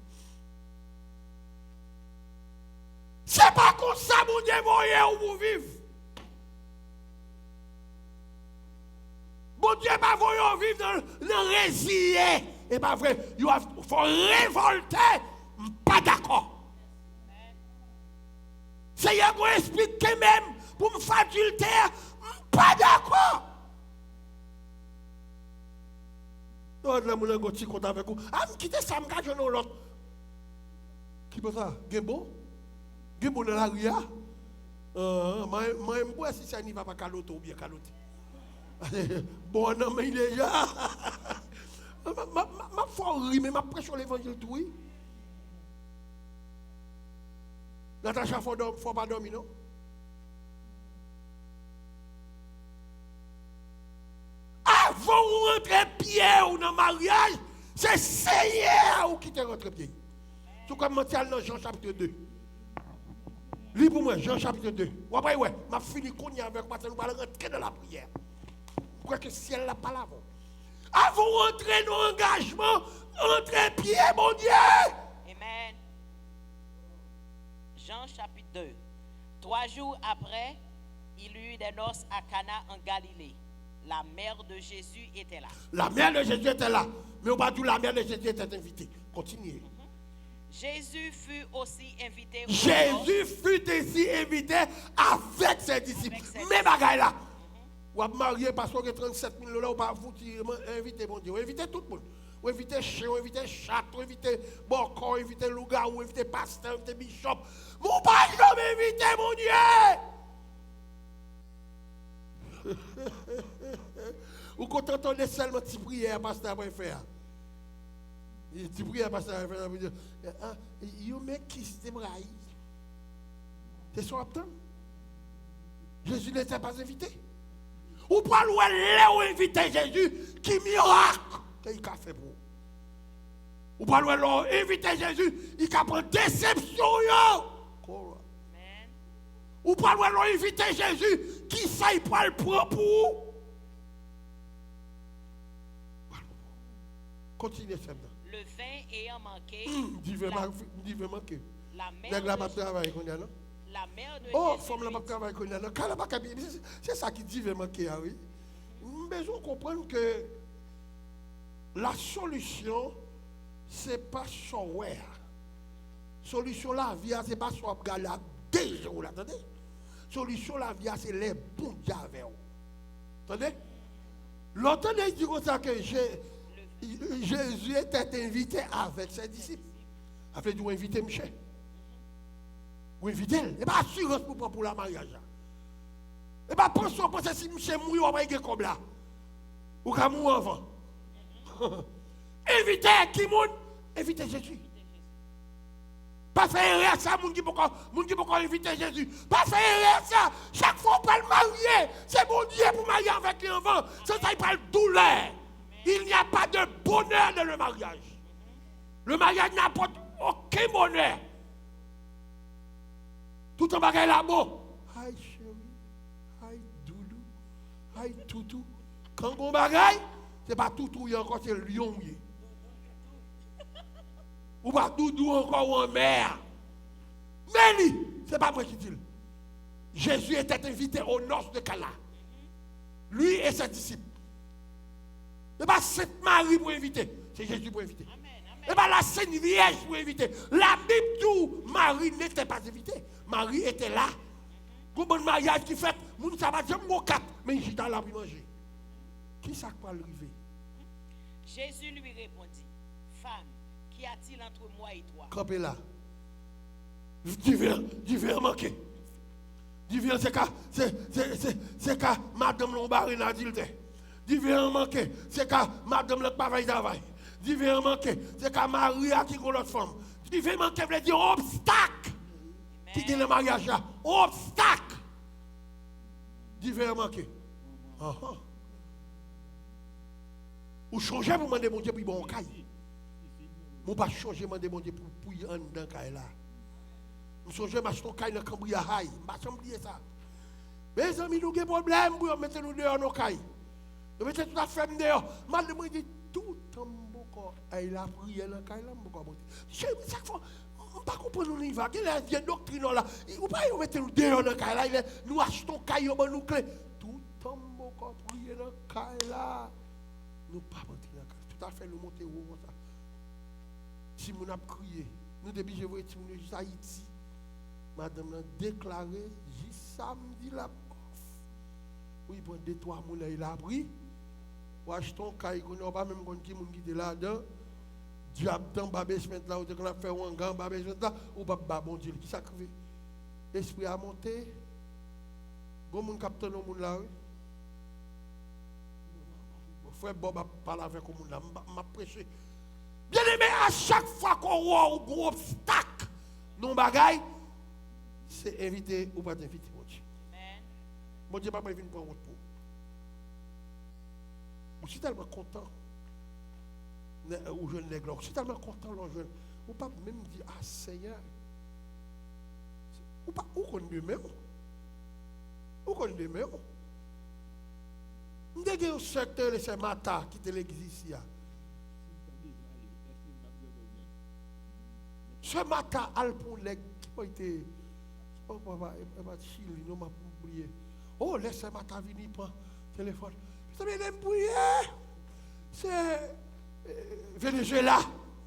C'est pas comme ça, mon Dieu, où vous vivez. Mon Dieu, pas voyons vivre dans le résilier. Et pas vrai, il faut révolter. Pas d'accord. Seigneur, vous expliquez même pour me faire adultère. Pas d'accord. Non, là, mon petit compte avec vous. Ah, me quittez ça, me cache dans l'autre. Qui peut ça? Gembo? Gembo dans la ria? Moi, si ça n'y va pas caloter ou bien caloter. Bon, non, mais il est déjà. Ma foi rime, ma prêche sur l'évangile tout. Natacha, il ne faut pas dormir, non? Avant de rentrer pied ou dans le mariage, c'est Seigneur qui te rentre pied. Tout comme mental dans Jean chapitre 2. Lis pour moi, Jean chapitre 2. Ouais, ma fille qu'on y a avec moi, nous allons rentrer dans la prière. Pourquoi que le ciel n'a pas là? Avant de rentrer dans l'engagement, rentrer pied, mon Dieu. Amen. Jean chapitre 2. 3 jours après, il y eut des noces à Cana en Galilée. La mère de Jésus était là. La mère de Jésus était là. Mais on va dire la mère de Jésus était invitée. Continuez. Jésus fut aussi invité. Jésus fut aussi invité avec ses disciples. Mais bagaille là. Ou à marier parce que 37 000 $, ou pas vous inviter mon Dieu. Inviter tout le monde. Ou inviter chien, ou inviter chat, ou inviter bocor, inviter loup-garou, inviter pasteur, inviter bishop. Mon pas jamais inviter mon Dieu. Ou quand on entend seulement petite prière, pasteur va faire. Petite prière, pasteur va faire. You make kiss the bride. C'est ça que Jésus n'était pas invité. Ou pas l'ouer invité Jésus, qui miracle qu'il a fait pour vous. Ou pas l'ouer invité Jésus, il a pris déception. Ou pas l'ouer invité Jésus, qui ça il prend le prend pour vous. Continuez ça. Le vin ayant manqué. Divin manqué. La mère de oh, Jésus. forme la travail qu'on a. C'est ça qui dit vraiment qu'il y a, oui. Mais on comprend que la solution, ce n'est pas software. La solution la vie, ce n'est pas software la déjà, vous l'entendez? La solution la vie, c'est les bons diables. Attendez? L'entendez, il dit comme ça que Jésus était invité avec ses disciples. Avec du invité Michel. Vous invitez, il n'y a pas d'assurance pour la mariage. Il n'y a pas de pension pour si Michel mouille, on va y comme là. Ou qu'à mourir avant. Invitez qui moun? Invitez Jésus. Pas faire erreur ça, moun qui peut inviter Jésus. Pas faire erreur ça. Chaque fois on parle marier, c'est bon Dieu pour marier avec l'enfant. C'est ça, il parle douleur. Il n'y a pas de bonheur dans le mariage. Le mariage n'apporte aucun bonheur. Tout en bagaille là-bas. Aïe chérie, aïe doudou, aïe toutou. Quand on bagaille, c'est pas toutou, il y a encore c'est lion. Ou pas doudou encore ou en mer. Mais lui, c'est pas moi qui dis. Jésus était invité aux noces de Cana. Lui et ses disciples. Ce n'est pas Sainte Marie pour inviter, c'est Jésus pour inviter. Ce n'est pas la Sainte Vierge pour inviter. La Bible dit Marie n'était pas invitée. Marie était là. Pour bon mariage qui fait, moun ça va jamais au 4, mais il est là pour manger. Qui ça va arriver? Jésus lui répondit, femme, qu'y a-t-il entre moi et toi? Campez là. Divers manqué. Divers c'est qu'à Madame Lombard n'a dit le thé. Divers manqué, c'est qu'à Madame le travail. Divers manqué, c'est qu'à Marie qui est l'autre femme. Divers manqué veut dire obstacle. Qui est le mariage là? Obstacle. Divers manqué. Ou changer pour demander mon Dieu pour bon caille. Ou pas changer demander mon Dieu pour y en dans caille là. Ou changer m'acheter caille dans Cambria High. Pas oublier ça. Mes amis nous avons problème pour mettre nous dehors nos cailles. Nous mettons tout à fait dehors. Madame me dit tout en beaucoup elle a prié dans caille là beaucoup. Chaque fois on ne comprend pas nous y va. Quelle est la doctrine là? Ou pas nous mettons nous dehors dans caille là, nous achetons caille au nous clé. Tout en beaucoup prier dans caille là. Nous pas rentrer dans caille. Tout à fait nous monter où comme ça. Si nous avons crié, nous depuis je vois juste Haïti. Madame a déclaré, samedi la oui, bon, 2-3 mois, il a pris. Ou achetons caille, on n'a pas même qui est là-dedans. Diable dans babé semaine là, ou de faire un grand babé semaine là, ou pas bon Dieu, qui s'accroche. L'esprit a monté. Bon, mon capitaine, au monde là, oui. Frère Bob a parlé avec le monde là, m'a prêché. Bien aimé, à chaque fois qu'on voit un gros obstacle, non bagaille, c'est invité ou pas invité, mon Dieu. Mon Dieu, pas venir pour votre peau. Je suis tellement content. Ou jeune nègre, je suis tellement content, le jeune. Ou pas même dire, ah Seigneur. Ou pas, où qu'on demeure? Où qu'on demeure? Nous avons un secteur de ce matin qui est l'église ici. Ce matin, Alpon Leg, qui a été. Oh, papa, il va chiller, il m'a oublié. Oh, laisse matin venir prendre le téléphone. Je vais prier. C'est Venezuela.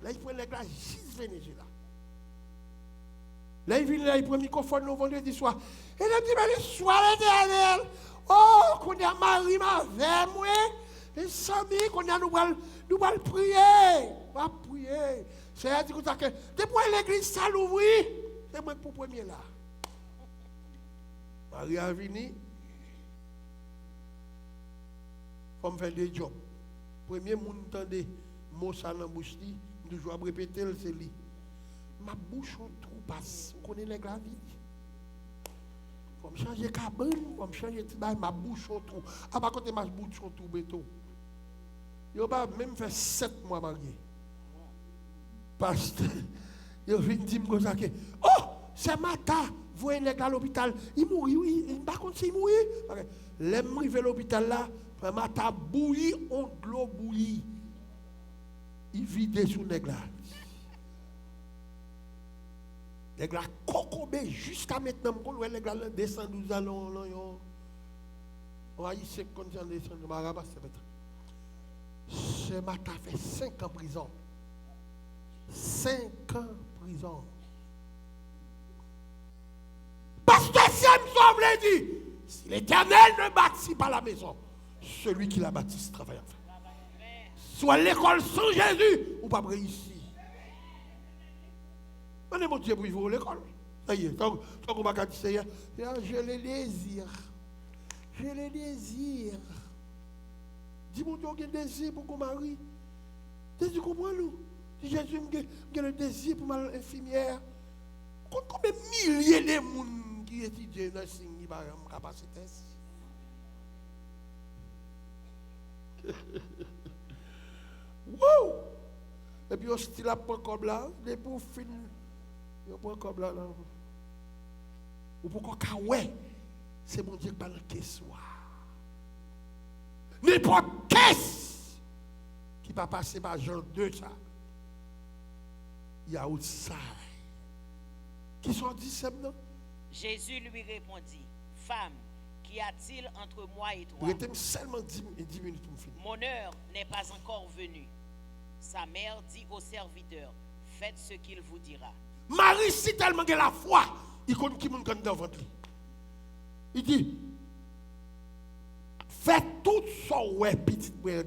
Là, il prend les glaces, juste Venezuela. Là, il vient, là, il prend le microphone le vendredi soir. Et il dit, mais le soir éternel. Oh, qu'on a Marie, ma vers moi. Les amis, qu'on a nous allons prier. On va prier. C'est dit que depuis l'église, ça l'ouvre. C'est moi pour premier là. Marie a venu. Pour me faire des jobs. Premier monde entendait mot ça dans bouche li, toujours répéter c'est lui. Ma bouche en trou passe, on connaît les la vie. Faut me changer cabane, faut me changer petit bail ma bouche en trou. À par côté ma bouche en trou béton. Yo pas même fait 7 mois marié. Parce que yo vient dire comme ça que oh, c'est Mata, voyez les gars à l'hôpital, il mourit oui, il pas contre il mourit. Les m'rivé à l'hôpital là, Mata bouilli, on de l'eau bouilli. Il vide sous nèg là. Nèg là cocobé jusqu'à maintenant qu'on voit nèg là descend nous allons là yo. On a eu 50 ans descend de Maraba c'est Mata fait 5 ans en prison. 5 ans en prison. Pasteur Samson l'a dit, si l'Éternel ne bâtit pas la maison, celui qui la bâtit travaille en fait. Soit l'école sans Jésus, ou pas réussir. On est mon Dieu pour vivre l'école. Ça y est, tant qu'on va dire, je le désire. Je le désire. Dis mon Dieu, j'ai désir pour qu'on marie. Tu comprends nous? Si Jésus a le désir pour ma infirmière, combien de milliers de gens qui étudient dans le par capacité? Wow! Et puis, on se tire comme là, les pour fin, on prend comme là. Ou pourquoi, ouais, c'est mon Dieu qui parle de soir. N'importe qu'est-ce qui va passer par Jean 2, ça. Il y a outside. Qui sont disciples, non? Jésus lui répondit, femme, qu'y a-t-il entre moi et toi? Il était seulement 10 minutes pour finir. Mon heure n'est pas encore venue. Sa mère dit au serviteur, faites ce qu'il vous dira. Marie, si tellement de la foi, il connaît qui monte dans votre vie. Il dit, faites tout ça, ouais, petite mère.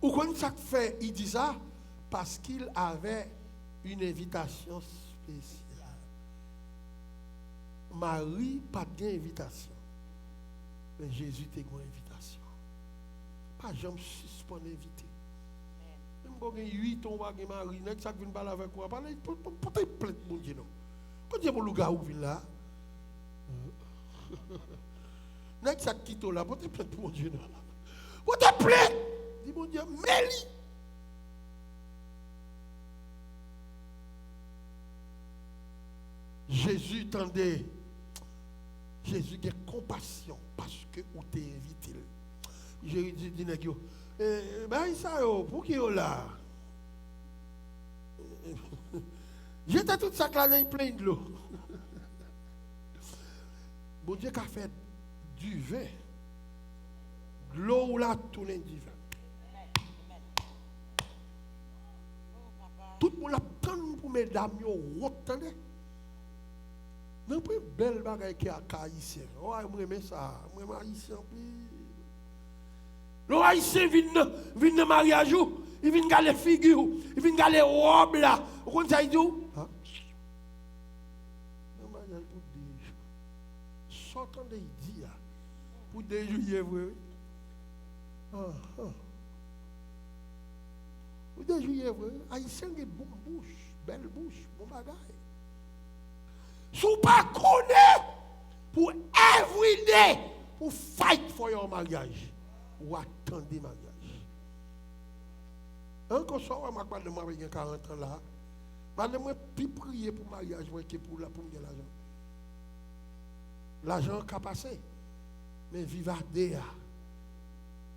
Ou quand ça fait, il dit ça parce qu'il avait une invitation spéciale. Marie, pas d'invitation. Mais Jésus t'a une invitation. Pas jamais suspendre l'invité. Même quand il y a 8 ans, il y a Marie, il y a ça qui vient parler avec moi. Peut-être plein de monde. Quand il y a mon gars qui vient là, il y a ça qui quitte là, peut-être plein de monde. Peut-être plein. Dis mon Dieu, Mélie. Jésus tendait. Jésus a compassion parce que vous t'es invité. Jésus dit, ben ça, pour qui est là? J'étais tout ça là, plein de l'eau. Bon Dieu qui a fait du vin. De l'eau là, tout le du vin. Tout le monde attend pour mesdames, vous attendez. Non, pas belle bagaille qui a haïtien. Oh, moi j'aime ça. Moi haïtien puis. Le haïtien vient de mariage, il vient galer figure, il vient galer robe là. Vous connaissez ça il dit? Hein? Non, mariage pour 2 jours. Sortant de dit là. Pour 2 juillet, oui. Pour 2 juillet, oui. Haïtien a bonne bouche, belle bouche, bon bagaille. Si vous ne connaissez pas pour everyday, pour fight for your mariage, ou attendre le mariage. Encore ça, je parle de moi avec 40 ans là. Je vais plus prier pour le mariage que pour me gagner l'argent. L'argent qui a passé. Mais vivardé.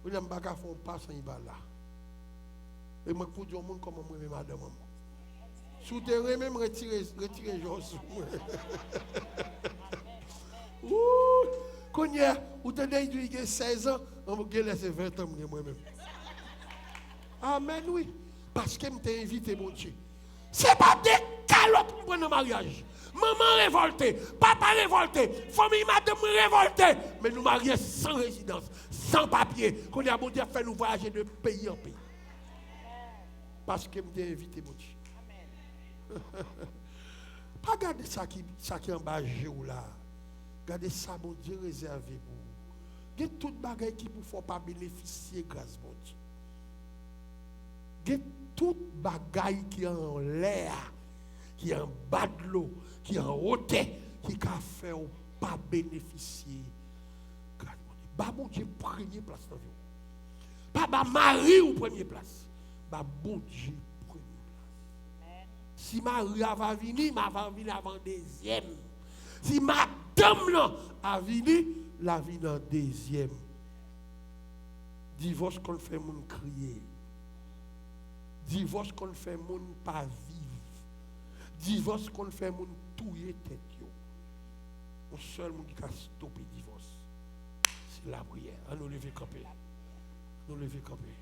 Vous n'avez pas fait un pas sans y là. Et moi, pour dire au monde comment moi, madame. Souterrain même retirer Joss. Ouh, Konya, ou t'as dit 16 ans, on va laisser 20 ans moi-même. Amen, oui. Parce que je t'ai invité, mon Dieu. Ce n'est pas des calottes pour prendre le mariage. Maman révoltée, papa révolté, famille madame révoltée. Mais nous marions sans résidence, sans papier. Qu'on a mon Dieu fait nous voyager de pays en pays. Parce que je t'ai invité, mon Dieu. Pas garder ça qui est en bas là. Gardez ça, mon Dieu, réservé pour vous. Il y a tout bagaille qui ne faut pas bénéficier grâce à Dieu. Il y a tout bagaille qui est en l'air, qui est en bas de l'eau, qui est en hauteur, qui a fait ou pas bénéficier grâce à Dieu. Bah bon Dieu première place dans la vie. Pas bah Marie ou première place. Bah bon Dieu première place. Si Marie va venir, ma va venir avant deuxième. Si madame là a venir, la vie dans deuxième. Divorce qu'on fait moun crier. Divorce qu'on fait moun pas vivre. Divorce qu'on fait moun touyer tête yo. Le seul monde qui a stoppé le divorce, c'est la prière. À nous lever camper. Nous lever camper.